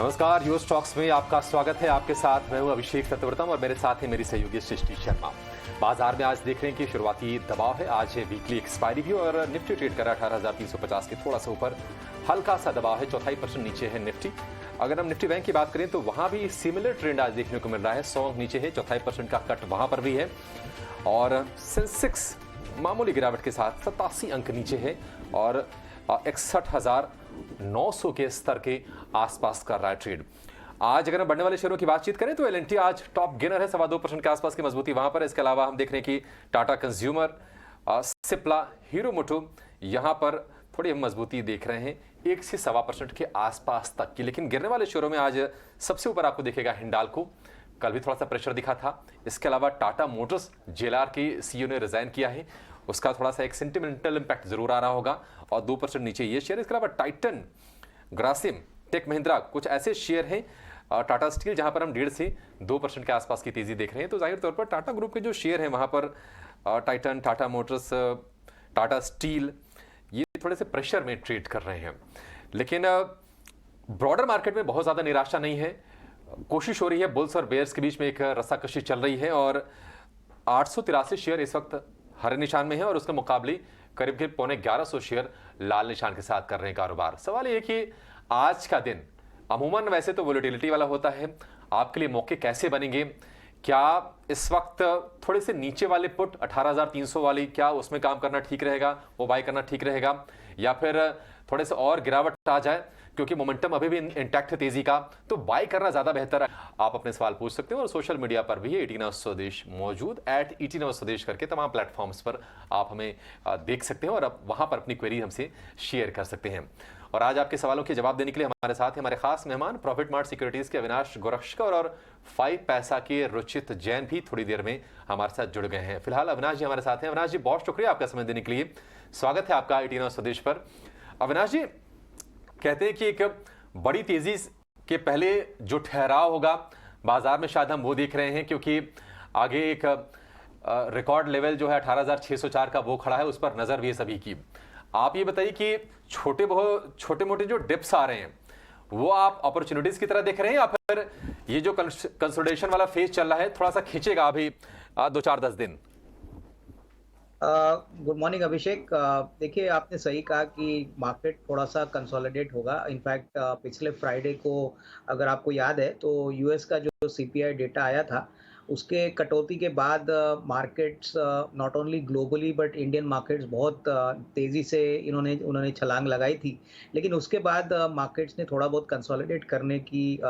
नमस्कार, US stocks में आपका स्वागत है। आपके साथ मैं हूं अभिषेक सत्यव्रतम और मेरे साथ है मेरी सहयोगी सृष्टि शर्मा। बाजार में आज देख रहे हैं कि शुरुआती दबाव है। आज है वीकली एक्सपायरी भी और निफ्टी ट्रेड कर रहा है 18,350 के थोड़ा सा ऊपर, हल्का सा दबाव है, 0.25% नीचे है निफ्टी। अगर हम निफ्टी बैंक की बात करें तो वहां भी सिमिलर ट्रेंड आज देखने को मिल रहा है। 100 नीचे है, 0.25% का कट वहां पर भी है और सेंसेक्स मामूली गिरावट के साथ 87 अंक नीचे है और 61,900 के स्तर के आसपास कर रहा है ट्रेड। आज अगर हम बढ़ने वाले शेयरों की बातचीत करें तो एल&टी आज टॉप गेनर है, 2.25% के आसपास की मजबूती वहां पर। इसके अलावा हम देख रहे हैं कि टाटा कंज्यूमर, सिप्ला, हीरो मोटो यहां पर थोड़ी मजबूती देख रहे हैं 1 से 1.25% के आसपास तक की। लेकिन गिरने वाले शेयरों में आज सबसे ऊपर आपको दिखेगा हिंडाल्को, कल भी थोड़ा सा प्रेशर दिखा था। इसके अलावा टाटा मोटर्स, जेएलआर के सीईओ ने रिजाइन किया है, उसका थोड़ा सा एक सेंटिमेंटल इंपैक्ट जरूर आ रहा होगा और 2% नीचे ये शेयर। इसके अलावा टाइटन, ग्रासिम, टेक महिंद्रा, कुछ ऐसे शेयर हैं, टाटा स्टील जहां पर हम 1.5 से 2% के आसपास की तेजी देख रहे हैं। तो जाहिर तौर पर टाटा ग्रुप के जो शेयर हैं वहां पर Titan, Tata Motors, Tata steel, ये थोड़े से प्रेशर में ट्रेड कर रहे हैं। लेकिन ब्रॉडर मार्केट में बहुत ज्यादा निराशा नहीं है। कोशिश हो रही है, बुल्स और बेयर्स के बीच में एक रस्साकशी चल रही है और 883 शेयर इस वक्त हरे निशान में है और उसके मुकाबले करीब 1150 शेयर लाल निशान के साथ कर रहे हैं कारोबार। सवाल ये कि आज का दिन अमूमन वैसे तो वोलेटिलिटी वाला होता है, आपके लिए मौके कैसे बनेंगे? क्या इस वक्त थोड़े से नीचे वाले पुट 18,300 वाली, क्या उसमें काम करना ठीक रहेगा, वो बाय करना ठीक रहेगा, या फिर थोड़े से और गिरावट आ जाए क्योंकि मोमेंटम अभी भी इंटैक्ट है तेजी का, तो बाय करना ज्यादा बेहतर है? आप अपने सवाल पूछ सकते हैं और सोशल मीडिया पर भी 18 स्वदेश मौजूद, @18 स्वदेश करके तमाम प्लेटफॉर्म्स पर आप हमें देख सकते हैं और आप वहां पर अपनी क्वेरी हमसे शेयर कर सकते हैं। और आज आपके सवालों के जवाब देने के लिए हमारे साथ हमारे खास मेहमान प्रॉफिट मार्ट सिक्योरिटीज के अविनाश गोरक्षकर और 5 पैसा के रुचित जैन भी थोड़ी देर में हमारे साथ जुड़ गए हैं। फिलहाल अविनाश जी हमारे साथ हैं। अविनाश जी, बहुत शुक्रिया आपका समय देने के लिए। स्वागत है आपका 18 स्वदेश पर। अविनाश जी, कहते हैं कि एक बड़ी तेजी के पहले जो ठहराव होगा बाजार में शायद हम वो देख रहे हैं, क्योंकि आगे एक रिकॉर्ड लेवल जो है 18,604 का वो खड़ा है, उस पर नजर भी है सभी की। आप ये बताइए कि छोटे मोटे जो डिप्स आ रहे हैं वो आप अपॉर्चुनिटीज की तरह देख रहे हैं या फिर ये जो कंसोलिडेशन वाला फेज चल रहा है थोड़ा सा खींचेगा अभी 2-4-10 दिन? गुड मॉर्निंग अभिषेक। देखिए, आपने सही कहा कि मार्केट थोड़ा सा कंसोलिडेट होगा। इनफैक्ट पिछले फ्राइडे को अगर आपको याद है तो यूएस का जो सीपीआई डेटा आया था, उसके कटौती के बाद markets not only globally but Indian markets बहुत तेज़ी से उन्होंने छलांग लगाई थी। लेकिन उसके बाद मार्केट्स ने थोड़ा बहुत कंसोलिडेट करने की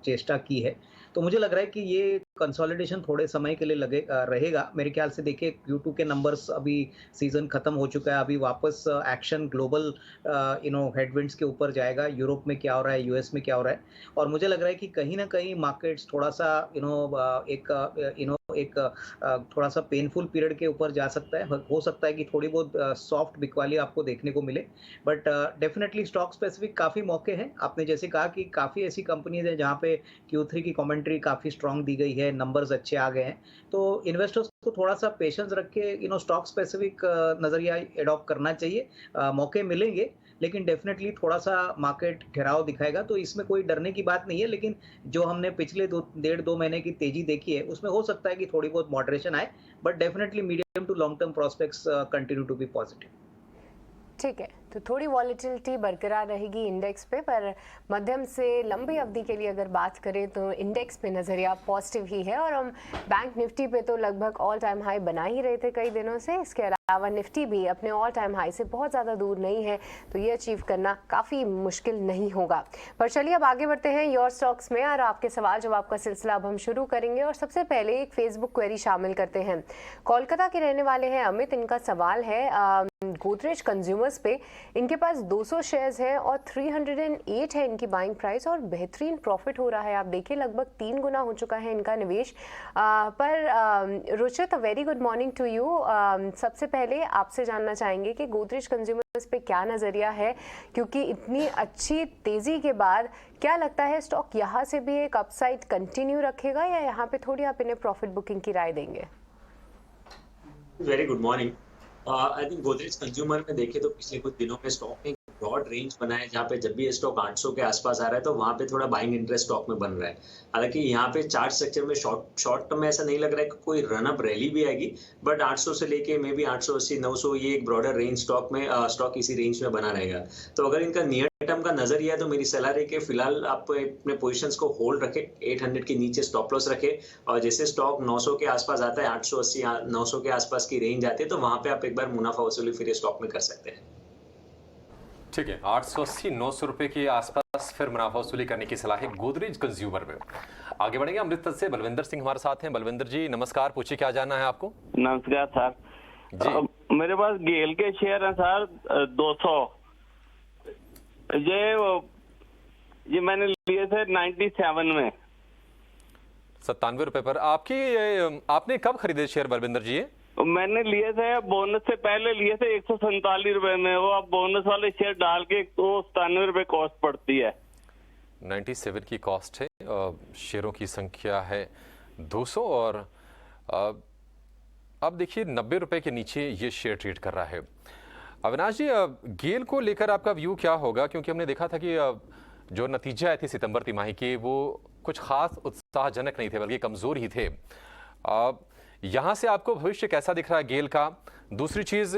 चेष्टा की है। तो मुझे लग रहा है कि ये कंसोलिडेशन थोड़े समय के लिए रहेगा। मेरे ख्याल से देखिए, Q2 के नंबर्स, अभी सीजन खत्म हो चुका है, अभी वापस एक्शन ग्लोबल हेडविंड्स के ऊपर जाएगा। यूरोप में क्या हो रहा है, यूएस में क्या हो रहा है, और मुझे लग रहा है कि कहीं ना कहीं मार्केट्स थोड़ा सा थोड़ा सा पेनफुल पीरियड के ऊपर जा सकता है। हो सकता है कि थोड़ी बहुत सॉफ्ट बिकवाली आपको देखने को मिले, बट डेफिनेटली स्टॉक स्पेसिफिक काफ़ी मौके हैं। आपने जैसे कहा कि काफ़ी ऐसी कंपनीज हैं जहाँ पे Q3 की कमेंट्री काफ़ी स्ट्रांग दी गई है, नंबर्स अच्छे आ गए हैं। तो इन्वेस्टर्स को थोड़ा सा पेशेंस रख के स्टॉक स्पेसिफिक नज़रिया एडॉप्ट करना चाहिए। मौके मिलेंगे, लेकिन डेफिनेटली थोड़ा सा मार्केट ठहराव दिखाएगा, तो इसमें कोई डरने की बात नहीं है। लेकिन जो हमने पिछले 1.5-2 महीने की तेजी देखी है, उसमें हो सकता है कि थोड़ी बहुत मॉडरेशन आए, but definitely medium to long term prospects continue to be positive. ठीक है, तो थोड़ी वॉलेटिलिटी बरकरार रहेगी इंडेक्स पे, पर मध्यम से लंबी अवधि के लिए अगर बात करें तो इंडेक्स पे नज़रिया पॉजिटिव ही है। और हम बैंक निफ्टी पे तो लगभग ऑल टाइम हाई बना ही रहे थे कई दिनों से। इसके अलावा निफ्टी भी अपने ऑल टाइम हाई से बहुत ज़्यादा दूर नहीं है, तो ये अचीव करना काफ़ी मुश्किल नहीं होगा। पर चलिए अब आगे बढ़ते हैं योर स्टॉक्स में और आपके सवाल जवाब का सिलसिला अब हम शुरू करेंगे। और सबसे पहले एक फेसबुक क्वेरी शामिल करते हैं। कोलकाता के रहने वाले हैं अमित, इनका सवाल है गोदरेज कंज्यूमर्स पे। इनके पास 200 शेयर्स हैं और 308 है इनकी बाइंग प्राइस और बेहतरीन प्रॉफिट हो रहा है। आप देखिए लगभग 3 गुना हो चुका है इनका निवेश। पर Ruchit, very good morning to you. सबसे पहले आपसे जानना चाहेंगे कि गोदरेज कंज्यूमर्स पे क्या नज़रिया है, क्योंकि इतनी अच्छी तेज़ी के बाद क्या लगता है स्टॉक यहाँ से भी एक अपसाइड कंटिन्यू रखेगा या यहाँ पे थोड़ी आप इन्हें प्रॉफिट बुकिंग की राय देंगे? Very good morning. I think Godrej consumer में देखें तो पिछले कुछ दिनों में स्टॉक ने ब्रॉड रेंज बना है जहाँ पे जब भी ये स्टॉक 800 के आसपास आ रहा है तो वहां पे थोड़ा बाइंग इंटरेस्ट स्टॉक में बन रहा है। हालांकि यहाँ पे चार्ट स्ट्रक्चर में शॉर्ट टर्म में ऐसा नहीं लग रहा है कि कोई रन अप रैली भी आएगी, बट 800 से लेके मे बी 880 900 ये एक ब्रॉडर रेंज स्टॉक इसी रेंज में बना रहेगा। तो अगर इनका नियर टर्म का नजरिया है तो मेरी सलाह रही कि फिलहाल आप अपने पोजीशंस को होल्ड रखें, 800 के नीचे स्टॉप लॉस रखें, और जैसे स्टॉक 900 के आसपास आता है, 880 900 के आसपास की रेंज आती है, तो वहां पे आप एक बार मुनाफा वसूली फिर स्टॉक में कर सकते हैं। ठीक है, 880-900 रुपए के आसपास फिर मुनाफा वसूली करने की सलाह है गोदरेज कंज्यूमर में। आगे बढ़ेंगे अमृतसर से बलविंदर सिंह हमारे साथ हैं। बलविंदर जी नमस्कार, पूछिए क्या जानना है आपको। नमस्कार सर जी। मेरे पास गेल के शेयर हैं सर 200। ये मैंने लिए थे 97 में, 97 रुपए पर। आपने कब खरीदे शेयर बलविंदर जी? मैंने लिए थे बोनस से पहले लिए थे 147 रुपए में। वो अब बोनस वाले शेयर डाल के तो 97 रुपए कॉस्ट पड़ती है। 97 की कॉस्ट है, शेयरों की संख्या है 200 और अब देखिए 90 रुपए के नीचे ये शेयर ट्रेड कर रहा है। अविनाश जी, गेल को लेकर आपका व्यू क्या होगा, क्योंकि हमने देखा था कि जो नतीजे आए थे सितंबर तिमाही के वो कुछ खास उत्साहजनक नहीं थे, बल्कि कमजोर ही थे। यहाँ से आपको भविष्य कैसा दिख रहा है गेल का? दूसरी चीज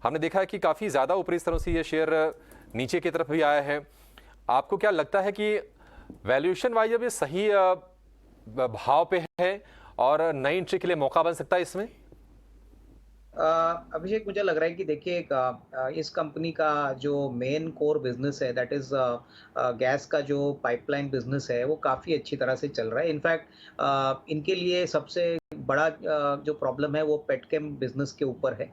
हमने देखा है कि काफी ज्यादा ऊपरी स्तरों से ये शेयर नीचे की तरफ भी आया है। आपको क्या लगता है कि वैल्यूएशन वाइज अब ये सही भाव पे है और नई एंट्री के लिए मौका बन सकता है इसमें? अभिषेक, मुझे लग रहा है कि देखिए इस कंपनी का जो मेन कोर बिजनेस है, दैट इज गैस का जो पाइपलाइन बिजनेस है, वो काफ़ी अच्छी तरह से चल रहा है। इनफैक्ट इनके लिए सबसे बड़ा जो प्रॉब्लम है वो पेटकेम बिजनेस के ऊपर है।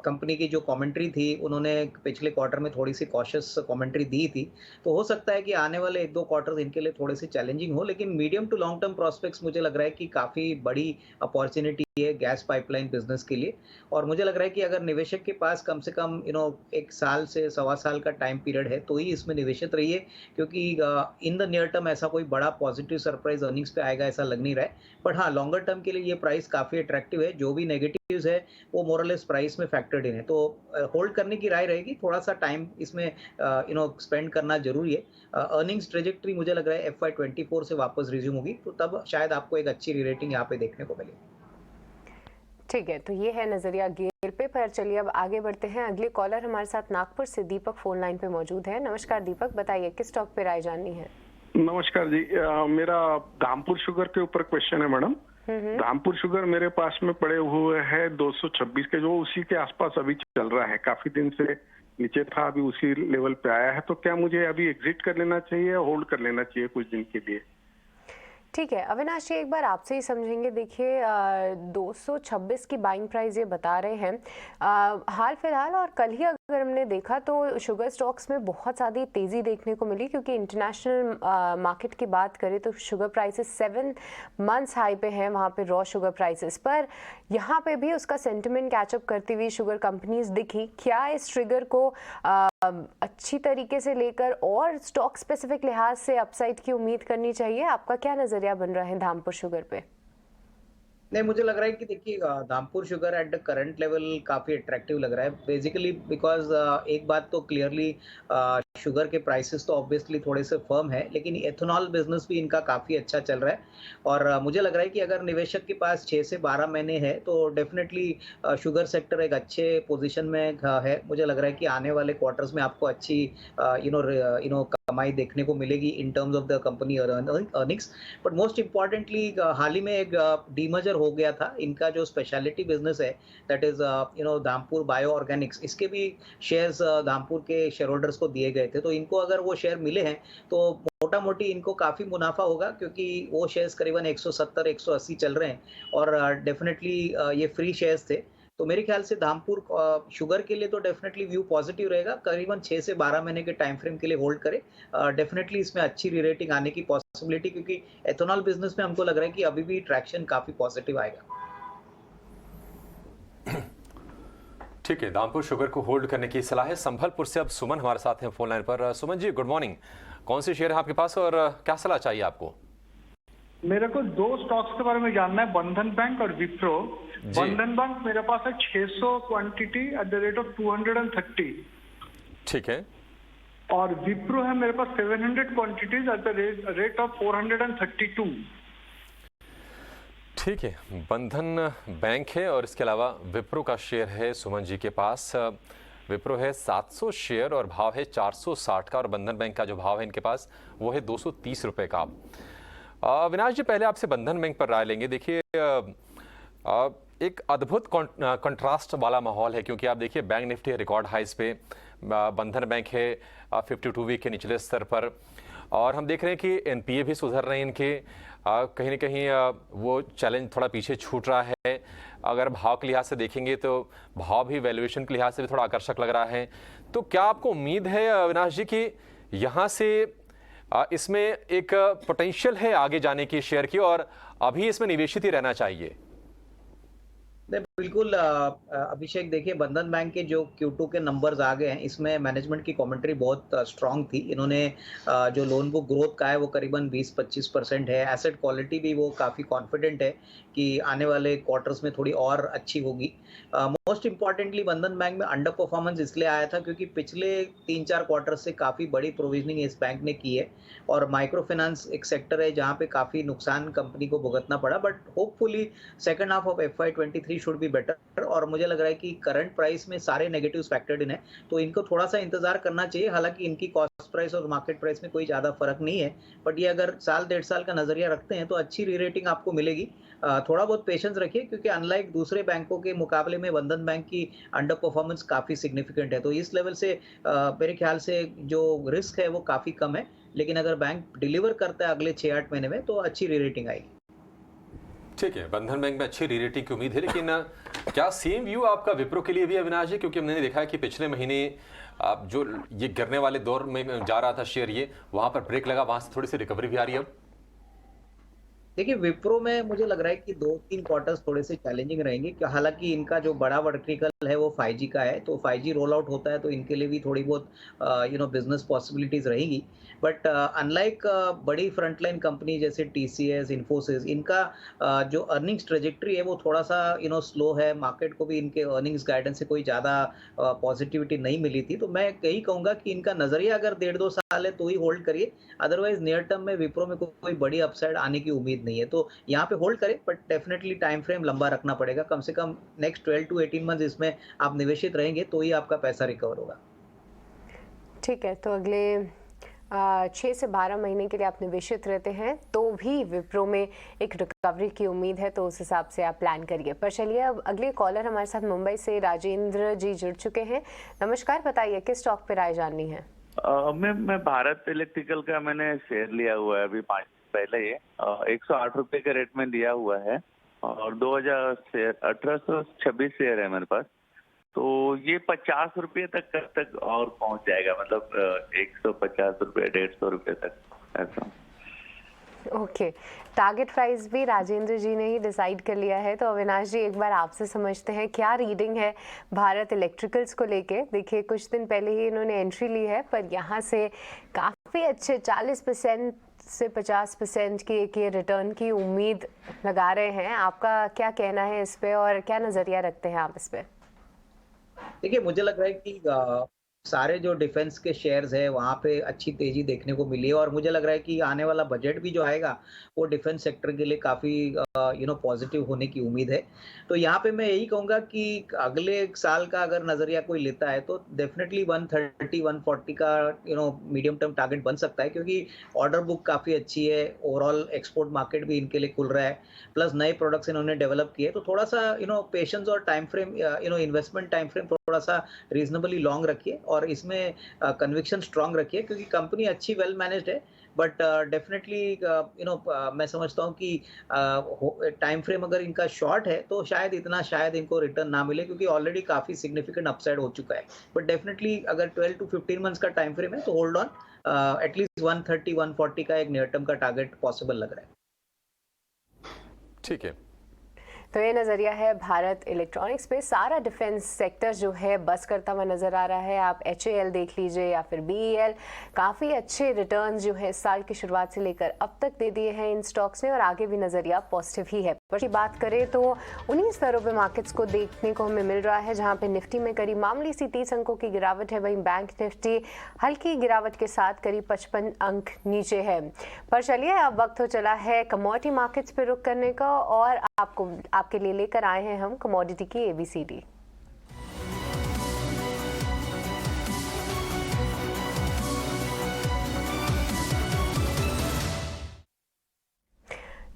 कंपनी की जो कमेंट्री थी, उन्होंने पिछले क्वार्टर में थोड़ी सी कॉशियस कमेंट्री दी थी, तो हो सकता है कि आने वाले 1-2 क्वार्टर्स इनके लिए थोड़े से चैलेंजिंग हो, लेकिन medium to long term prospects मुझे लग रहा है कि काफ़ी बड़ी अपॉर्चुनिटी है गैस पाइपलाइन बिजनेस के लिए। और मुझे लग रहा है कि अगर निवेशक के पास कम से कम 1 साल से सवा साल का टाइम पीरियड है तो ही इसमें निवेशित रहिए, क्योंकि इन द नियर टर्म ऐसा कोई बड़ा पॉजिटिव सरप्राइज अर्निंग्स पे आएगा ऐसा लग नहीं रहा है। बट हाँ, लॉन्गर टर्म के लिए ये प्राइस काफ़ी अट्रैक्टिव है। जो भी नेगेटिव्स है वो मोरलेस प्राइस में फैक्टर्ड इन है, तो होल्ड करने की राय रहेगी। थोड़ा सा टाइम इसमें स्पेंड करना जरूरी है। अर्निंग्स ट्रेजेक्ट्री मुझे लग रहा है FY24 से वापस रिज्यूम होगी, तो तब शायद आपको एक अच्छी री-रेटिंग यहाँ पे देखने को मिलेगी। ठीक है, तो ये है नजरिया गेल पे। पर चलिए अब आगे बढ़ते हैं। अगले कॉलर हमारे साथ नागपुर से दीपक फोन लाइन पे मौजूद है। नमस्कार दीपक, बताइए किस स्टॉक पे राय जाननी है? नमस्कार जी, मेरा धामपुर शुगर के ऊपर क्वेश्चन है मैडम। धामपुर शुगर मेरे पास में पड़े हुए है 226 के, जो उसी के आसपास अभी चल रहा है। काफी दिन से नीचे था, अभी उसी लेवल पे आया है, तो क्या मुझे अभी एग्जिट कर लेना चाहिए या होल्ड कर लेना चाहिए कुछ दिन के लिए? ठीक है अविनाश जी, एक बार आपसे ही समझेंगे। देखिए 226 की बाइंग प्राइस ये बता रहे हैं। हाल फिलहाल और कल ही अगर हमने देखा तो शुगर स्टॉक्स में बहुत ज़्यादा तेज़ी देखने को मिली, क्योंकि इंटरनेशनल मार्केट की बात करें तो शुगर प्राइसेस 7 मंथ्स हाई पे हैं वहाँ पे रॉ शुगर प्राइसेस पर। यहाँ पे भी उसका सेंटिमेंट कैचअप करती हुई शुगर कंपनीज दिखी। क्या इस ट्रिगर को अच्छी तरीके से लेकर और स्टॉक स्पेसिफिक लिहाज से अपसाइड की उम्मीद करनी चाहिए? आपका क्या नजरिया बन रहा है धामपुर शुगर पे? नहीं, मुझे लग रहा है कि देखिए Dhampur sugar at the current level काफ़ी अट्रैक्टिव लग रहा है, बेसिकली बिकॉज एक बात तो क्लियरली शुगर के प्राइसेस तो ऑब्वियसली थोड़े से फर्म है, लेकिन एथेनॉल बिजनेस भी इनका काफ़ी अच्छा चल रहा है। और मुझे लग रहा है कि अगर निवेशक के पास 6 से 12 महीने है तो डेफिनेटली शुगर सेक्टर एक अच्छे पोजीशन में है। मुझे लग रहा है कि आने वाले क्वार्टर्स में आपको अच्छी कमाई देखने को मिलेगी in terms of the company earnings. But most importantly हाल ही में एक डीमर्जर हो गया था इनका जो स्पेशलिटी बिजनेस है, that is Dhampur bio organics. इसके भी शेयर्स धामपुर के शेयर होल्डर्स को दिए गए थे, तो इनको अगर वो शेयर मिले हैं तो मोटा मोटी इनको काफ़ी मुनाफा होगा, क्योंकि वो शेयर्स करीबन 170-180 चल रहे हैं और डेफिनेटली ये फ्री शेयर्स थे। तो मेरे ख्याल से धामपुर शुगर के लिए तो डेफिनेटली व्यू पॉजिटिव रहेगा। करीबन 6 से 12 महीने के टाइम फ्रेम के लिए होल्ड करें। डेफिनेटली इसमें अच्छी री-रेटिंग आने की पॉसिबिलिटी, क्योंकि एथेनॉल बिजनेस में हमको लग रहा है कि अभी भी ट्रैक्शन काफ़ी पॉजिटिव आएगा। ठीक है, धामपुर शुगर को होल्ड करने की सलाह है। संभलपुर से अब सुमन हमारे साथ हैं फोन लाइन पर। सुमन जी गुड मॉर्निंग, कौन से शेयर है आपके पास और क्या सलाह चाहिए आपको? मेरे को 2 स्टॉक्स के बारे में जानना है, बंधन बैंक और विप्रो। बंधन बैंक मेरे पास है 600 quantity at the rate of 230। ठीक है, और विप्रो है मेरे पास 700 quantities at the rate of 432। ठीक है, बंधन बैंक है और इसके अलावा विप्रो का शेयर है सुमन जी के पास। विप्रो है 700 शेयर और भाव है 460 का, और बंधन बैंक का जो भाव है इनके पास वो है 230 रुपये का। अविनाश जी, पहले आपसे बंधन बैंक पर राय लेंगे। देखिए, एक अद्भुत कंट्रास्ट वाला माहौल है, क्योंकि आप देखिए बैंक निफ्टी है रिकॉर्ड हाइस पे, बंधन बैंक है 52 वीक के निचले स्तर पर, और हम देख रहे हैं कि एनपीए भी सुधर रहे हैं इनके। कहीं ना कहीं वो चैलेंज थोड़ा पीछे छूट रहा है। अगर भाव के लिहाज से देखेंगे तो भाव भी वैल्यूएशन के लिहाज से भी थोड़ा आकर्षक लग रहा है। तो क्या आपको उम्मीद है अविनाश जी कि यहाँ से इसमें एक पोटेंशियल है आगे जाने की शेयर की, और अभी इसमें निवेशित ही रहना चाहिए? बिल्कुल अभिषेक, देखिए बंधन बैंक के जो Q2 के नंबर्स आ गए हैं, इसमें मैनेजमेंट की कमेंट्री बहुत स्ट्रांग थी। इन्होंने जो लोन बुक ग्रोथ का है वो करीबन 20-25% है। एसेट क्वालिटी भी वो काफ़ी कॉन्फिडेंट है कि आने वाले क्वार्टर्स में थोड़ी और अच्छी होगी। मोस्ट इम्पॉर्टेंटली बंधन बैंक में अंडर परफॉर्मेंस इसलिए आया था क्योंकि पिछले 3-4 क्वार्टर से काफ़ी बड़ी प्रोविजनिंग इस बैंक ने की है, और माइक्रो फाइनेंस एक सेक्टर है जहाँ पे काफ़ी नुकसान कंपनी को भुगतना पड़ा। But hopefully second half of FY23 should be better, और मुझे लग रहा है कि करंट प्राइस में सारे नेगेटिव्स फैक्टर्ड इन है, तो इनको थोड़ा सा इंतजार करना चाहिए। हालांकि इनकी कॉस्ट प्राइस और मार्केट प्राइस में कोई ज़्यादा फर्क नहीं है, बट ये अगर साल 1.5 साल का नजरिया रखते हैं तो अच्छी री रेटिंग आपको मिलेगी। थोड़ा बहुत पेशेंस रखिए, क्योंकि अनलाइक दूसरे बैंकों के मुकाबले में बंधन बैंक की अंडर परफॉर्मेंस काफ़ी सिग्निफिकेंट है। तो इस लेवल से मेरे ख्याल से जो रिस्क है वो काफ़ी कम है, लेकिन अगर बैंक डिलीवर करता है अगले 6-8 महीने में तो अच्छी री रेटिंग आएगी। ठीक है, बंधन बैंक में अच्छी री रेटिंग की उम्मीद है, लेकिन क्या सेम व्यू आपका विप्रो के लिए भी अविनाश जी? क्योंकि हमने देखा है कि पिछले महीने आप जो ये गिरने वाले दौर में जा रहा था शेयर, ये वहां पर ब्रेक लगा, वहां से थोड़ी सी रिकवरी भी आ रही है अब। देखिए विप्रो में मुझे लग रहा है कि 2-3 क्वार्टर्स थोड़े से चैलेंजिंग रहेंगे, हालांकि इनका जो बड़ा वर्टिकल है वो 5G का है, तो 5G रोल आउट होता है तो इनके लिए भी थोड़ी बहुत बिजनेस पॉसिबिलिटीज रहेगी। बट अनलाइक बड़ी फ्रंटलाइन कंपनी जैसे TCS, इन्फोसिस, इनका जो अर्निंग्स ट्रेजेक्ट्री है वो थोड़ा सा स्लो है। मार्केट को भी इनके अर्निंग्स गाइडेंस से कोई ज़्यादा पॉजिटिविटी नहीं मिली थी, तो मैं यही कहूँगा कि इनका नज़रिया अगर 1.5-2 साल है तो ही होल्ड करिए, अदरवाइज नियर टर्म में विप्रो में कोई बड़ी अपसाइड आने की उम्मीद नहीं है। तो यहाँ पे होल्ड करें, बट डेफिनेटली टाइम फ्रेम लंबा रखना पड़ेगा। कम से कम नेक्स्ट 12 to 18 मंथ इसमें आप निवेशित रहेंगे तो ही आपका पैसा रिकवर होगा। ठीक है, तो अगले 6 से 12 महीने के लिए आप निवेशित रहते हैं तो भी विप्रो में एक रिकवरी की उम्मीद है, तो उस हिसाब से आप प्लान करिए। पर चलिए अब अगले कॉलर हमारे साथ मुंबई से राजेंद्र जी जुड़ चुके हैं। नमस्कार, बताइए किस स्टॉक पे राय जाननी है? मैं भारत इलेक्ट्रिकल का मैंने शेयर लिया हुआ है अभी 5 दिन पहले, ये 108 रुपए के रेट में लिया हुआ है, और 1826 शेयर है मेरे पास। तो ये 50 रुपये तक कब तक और पहुंच जाएगा? मतलब 150 रुपये, 150 रुपये तक ऐसा। ओके, टारगेट प्राइस भी राजेंद्र जी ने ही डिसाइड कर लिया है। तो अविनाश जी, एक बार आपसे समझते हैं क्या रीडिंग है भारत इलेक्ट्रिकल्स को लेके। देखिए कुछ दिन पहले ही इन्होंने एंट्री ली है, पर यहाँ से काफ़ी अच्छे 40% से 50% की एक ये रिटर्न की उम्मीद लगा रहे हैं। आपका क्या कहना है इस पे, और क्या नज़रिया रखते हैं आप इस पे? देखिए मुझे लग रहा है कि सारे जो डिफेंस के शेयर्स है वहाँ पे अच्छी तेजी देखने को मिली है, और मुझे लग रहा है कि आने वाला बजट भी जो आएगा वो डिफेंस सेक्टर के लिए काफ़ी पॉजिटिव होने की उम्मीद है। तो यहाँ पे मैं यही कहूँगा कि अगले साल का अगर नज़रिया कोई लेता है तो डेफिनेटली 130-140 का मीडियम टर्म टारगेट बन सकता है, क्योंकि ऑर्डर बुक काफ़ी अच्छी है, ओवरऑल एक्सपोर्ट मार्केट भी इनके लिए खुल रहा है, प्लस नए प्रोडक्ट्स इन्होंने डेवलप किए। तो थोड़ा सा पेशेंस और time frame investment time frame थोड़ा सा रीजनेबली लॉन्ग रखिए, और इसमें कन्विक्शन स्ट्रांग रखिए, क्योंकि कंपनी अच्छी वेल मैनेज्ड है। बट डेफिनेटली मैं समझता हूँ कि टाइम फ्रेम अगर इनका शॉर्ट है तो शायद इनको रिटर्न ना मिले, क्योंकि ऑलरेडी काफ़ी सिग्निफिकेंट अपसाइड हो चुका है। बट डेफिनेटली अगर 12 to 15 मंथ्स का टाइम फ्रेम है तो होल्ड ऑन, एटलीस्ट 130-140 का एक नियर टर्म का टारगेट पॉसिबल लग रहा है। ठीक है, तो ये नज़रिया है भारत इलेक्ट्रॉनिक्स पे। सारा डिफेंस सेक्टर जो है बस करता हुआ नज़र आ रहा है। आप HAL देख लीजिए या फिर BEL, काफ़ी अच्छे रिटर्न्स जो है इस साल की शुरुआत से लेकर अब तक दे दिए हैं इन स्टॉक्स ने, और आगे भी नज़रिया पॉजिटिव ही है। की बात करें तो उन्हीं स्तरों पे मार्केट्स को देखने को हमें मिल रहा है जहां पे निफ्टी में करीब मामूली सी 30 अंकों की गिरावट है। वहीं बैंक निफ्टी हल्की गिरावट के साथ करीब 55 अंक नीचे है। पर चलिए अब वक्त हो चला है कमोडिटी मार्केट्स पे रुक करने का और आपके लिए लेकर आए हैं हम कमोडिटी की ABCD।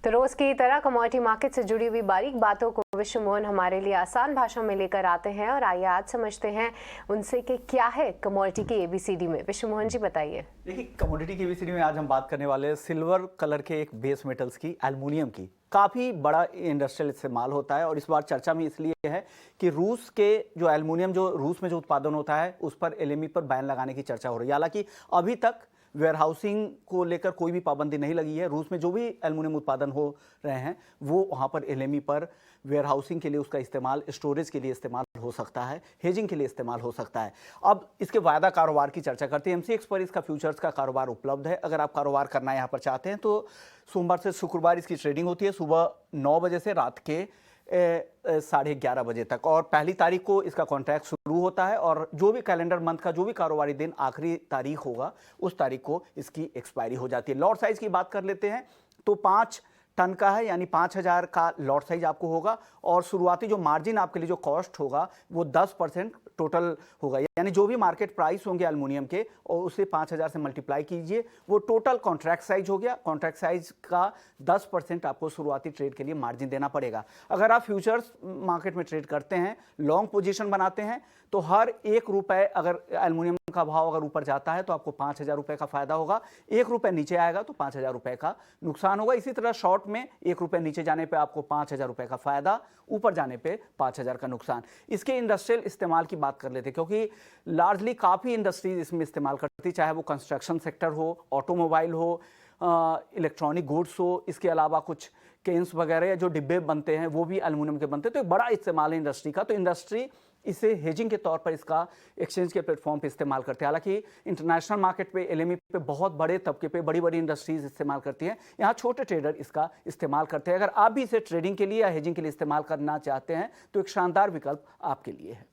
तो रोज की तरह कमोडिटी मार्केट से जुड़ी हुई बारीक बातों को विश्व मोहन हमारे लिए आसान भाषा में लेकर आते हैं और आइए आज समझते हैं उनसे कि क्या है कमोडिटी की ABCD में। विश्व मोहन जी बताइए। देखिए, कमोडिटी की ABCD में आज हम बात करने वाले हैं सिल्वर कलर के एक बेस मेटल्स की, एल्युमिनियम की। काफ़ी बड़ा इंडस्ट्रियल इस्तेमाल होता है और इस बार चर्चा में इसलिए है कि रूस के जो एल्युमिनियम जो रूस में जो उत्पादन होता है उस पर LME पर बैन लगाने की चर्चा हो रही है। हालांकि अभी तक वेयरहाउसिंग को लेकर कोई भी पाबंदी नहीं लगी है। रूस में जो भी एल्युमिनियम उत्पादन हो रहे हैं वो वहाँ पर LME पर वेयरहाउसिंग के लिए उसका इस्तेमाल, स्टोरेज के लिए इस्तेमाल हो सकता है, हेजिंग के लिए इस्तेमाल हो सकता है। अब इसके वायदा कारोबार की चर्चा करते हैं। MCX पर इसका फ्यूचर्स का कारोबार उपलब्ध है। अगर आप कारोबार करना यहाँ पर चाहते हैं तो सोमवार से शुक्रवार इसकी ट्रेडिंग होती है, सुबह 9 बजे से रात के 11:30 बजे तक, और पहली तारीख को इसका कॉन्ट्रैक्ट शुरू होता है और जो भी कैलेंडर मंथ का जो भी कारोबारी दिन आखिरी तारीख होगा उस तारीख को इसकी एक्सपायरी हो जाती है। लॉट साइज की बात कर लेते हैं तो 5 टन का है, यानी 5000 का लॉट साइज आपको होगा और शुरुआती जो मार्जिन आपके लिए जो कॉस्ट होगा वो 10% टोटल होगा, यानी जो भी मार्केट प्राइस होंगे एल्युमिनियम के और उसे 5000 से मल्टीप्लाई कीजिए, वो टोटल कॉन्ट्रैक्ट साइज हो गया। कॉन्ट्रैक्ट साइज का 10% आपको शुरुआती ट्रेड के लिए मार्जिन देना पड़ेगा। अगर आप फ्यूचर्स मार्केट में ट्रेड करते हैं, लॉन्ग पोजीशन बनाते हैं, तो हर 1 रुपए अगर एल्युमिनियम का भाव अगर ऊपर जाता है तो आपको 5000 रुपए का फायदा होगा, 1 रुपए नीचे आएगा तो 5000 रुपए का नुकसान होगा। इसी तरह शॉर्ट में 1 रुपए नीचे जाने पे आपको 5000 रुपए का फायदा, ऊपर जाने पे 5000 का नुकसान। इसके इंडस्ट्रियल इस्तेमाल की बात कर लेते हैं क्योंकि लार्जली काफ़ी इंडस्ट्रीज इसमें इस्तेमाल करती, चाहे वो कंस्ट्रक्शन सेक्टर हो, ऑटोमोबाइल हो, इलेक्ट्रॉनिक गुड्स हो, इसके अलावा कुछ केन्स वगैरह या जो डिब्बे बनते हैं वो भी एल्युमिनियम के बनते हैं। तो एक बड़ा इस्तेमाल है इंडस्ट्री का। तो इंडस्ट्री इसे हेजिंग के तौर पर इसका एक्सचेंज के प्लेटफॉर्म पे इस्तेमाल करते हैं। हालांकि इंटरनेशनल मार्केट पे LME पे बहुत बड़े तबके पे बड़ी बड़ी इंडस्ट्रीज इस्तेमाल करती हैं, यहाँ छोटे ट्रेडर इसका इस्तेमाल करते हैं। अगर आप भी इसे ट्रेडिंग के लिए या हेजिंग के लिए इस्तेमाल करना चाहते हैं तो एक शानदार विकल्प आपके लिए है।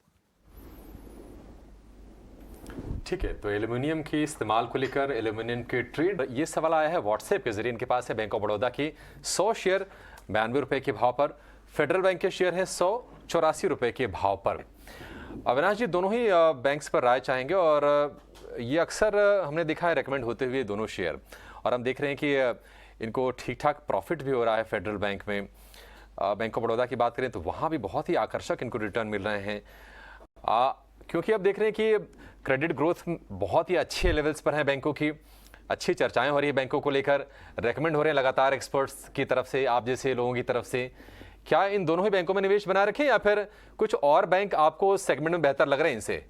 ठीक है, तो एल्युमिनियम के इस्तेमाल को लेकर एल्युमिनियम के ट्रेड, ये सवाल आया है व्हाट्सएप के जरिए। इनके पास है बैंक ऑफ बड़ौदा की 100 शेयर 92 रुपए के भाव पर, फेडरल बैंक के शेयर है 184 रुपए के भाव पर। अविनाश जी, दोनों ही बैंक्स पर राय चाहेंगे और ये अक्सर हमने देखा है रेकमेंड होते हुए दोनों शेयर, और हम देख रहे हैं कि इनको ठीक ठाक प्रॉफिट भी हो रहा है फेडरल बैंक में। बैंक ऑफ बड़ौदा की बात करें तो वहाँ भी बहुत ही आकर्षक इनको रिटर्न मिल रहे हैं, क्योंकि अब देख रहे हैं कि क्रेडिट ग्रोथ बहुत ही अच्छे लेवल्स पर है बैंकों की, अच्छी चर्चाएं हो रही है बैंकों को लेकर, रेकमेंड हो रहे हैं लगातार एक्सपर्ट्स की तरफ से, आप जैसे लोगों की तरफ से। क्या इन दोनों ही बैंकों में निवेश बना रखें या फिर कुछ और बैंक आपको सेगमेंट में बेहतर लग रहे हैं इनसे?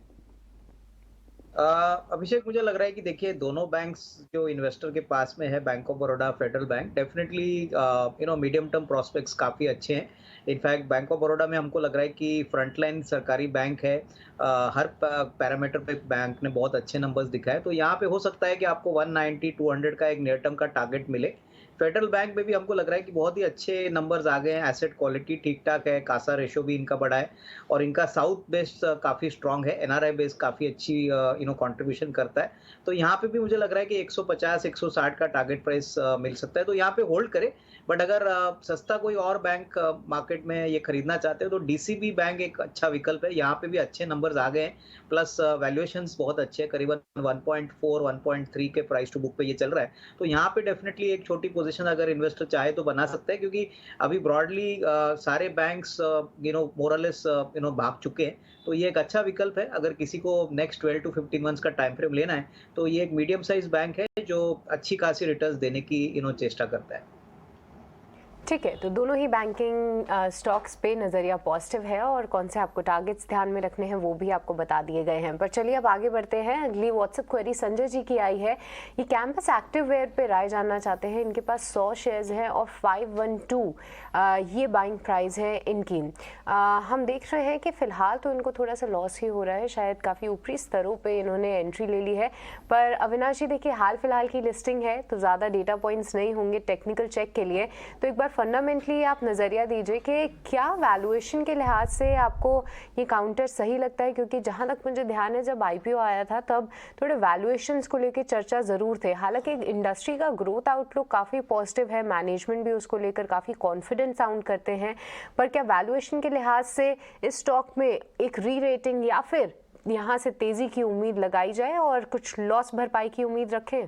अभिषेक, मुझे लग रहा है कि देखिए दोनों बैंक्स जो इन्वेस्टर के पास में है, bank of Baroda, federal bank, definitely medium term prospects काफ़ी अच्छे हैं। इनफैक्ट बैंक ऑफ बड़ौदा में हमको लग रहा है कि फ्रंटलाइन सरकारी बैंक है, हर पैरामीटर पे बैंक ने बहुत अच्छे नंबर्स दिखाए, तो यहाँ पे हो सकता है कि आपको 190-200 का एक नियर टर्म का टारगेट मिले। फेडरल बैंक में भी हमको लग रहा है कि बहुत ही अच्छे नंबर्स आ गए हैं, एसेट क्वालिटी ठीक ठाक है, कासा रेशो भी इनका बड़ा है और इनका साउथ बेस काफ़ी स्ट्रांग है, NRI बेस काफ़ी अच्छी कंट्रीब्यूशन करता है। तो यहाँ पे भी मुझे लग रहा है कि 150-160 का टारगेट प्राइस मिल सकता है, तो यहाँ पे होल्ड करें। बट अगर सस्ता कोई और बैंक मार्केट में ये खरीदना चाहते हो तो DCB बैंक एक अच्छा विकल्प है, यहाँ पे भी अच्छे नंबर्स आ गए हैं, प्लस वैल्यूएशंस बहुत अच्छे हैं, करीबन 1.4-1.3 के प्राइस टू बुक पे ये चल रहा है। तो यहाँ पे डेफिनेटली एक छोटी पोजीशन अगर इन्वेस्टर चाहे तो बना सकता है, क्योंकि अभी ब्रॉडली सारे बैंक्स मोरलेस भाग चुके हैं, तो ये एक अच्छा विकल्प है। अगर किसी को नेक्स्ट 12 to 15 मंथ्स का टाइम फ्रेम लेना है तो ये एक मीडियम साइज बैंक है जो अच्छी खासी रिटर्न्स देने की चेष्टा करता है। ठीक है, तो दोनों ही बैंकिंग स्टॉक्स पे नज़रिया पॉजिटिव है और कौन से आपको टारगेट्स ध्यान में रखने हैं वो भी आपको बता दिए गए हैं। पर चलिए अब आगे बढ़ते हैं। अगली व्हाट्सएप क्वेरी संजय जी की आई है। ये कैंपस एक्टिववेयर पे राय जानना चाहते हैं। इनके पास 100 शेयर्स हैं और 512 ये बाइंग प्राइस है इनकी। हम देख रहे हैं कि फ़िलहाल तो इनको थोड़ा सा लॉस ही हो रहा है, शायद काफ़ी ऊपरी स्तरों पर इन्होंने एंट्री ले ली है। पर अविनाश जी देखिए, हाल फिलहाल की लिस्टिंग है तो ज़्यादा डेटा पॉइंट्स नहीं होंगे टेक्निकल चेक के लिए, तो एक बार फंडामेंटली आप नज़रिया दीजिए कि क्या वैल्यूएशन के लिहाज से आपको ये काउंटर सही लगता है, क्योंकि जहाँ तक मुझे ध्यान है जब आईपीओ आया था तब थोड़े वैल्यूएशंस को लेकर चर्चा ज़रूर थे। हालांकि इंडस्ट्री का ग्रोथ आउटलुक काफ़ी पॉजिटिव है, मैनेजमेंट भी उसको लेकर काफ़ी कॉन्फिडेंट साउंड करते हैं, पर क्या वैल्यूएशन के लिहाज से इस स्टॉक में एक री रेटिंग या फिर यहाँ से तेज़ी की उम्मीद लगाई जाए और कुछ लॉस भरपाई की उम्मीद रखें?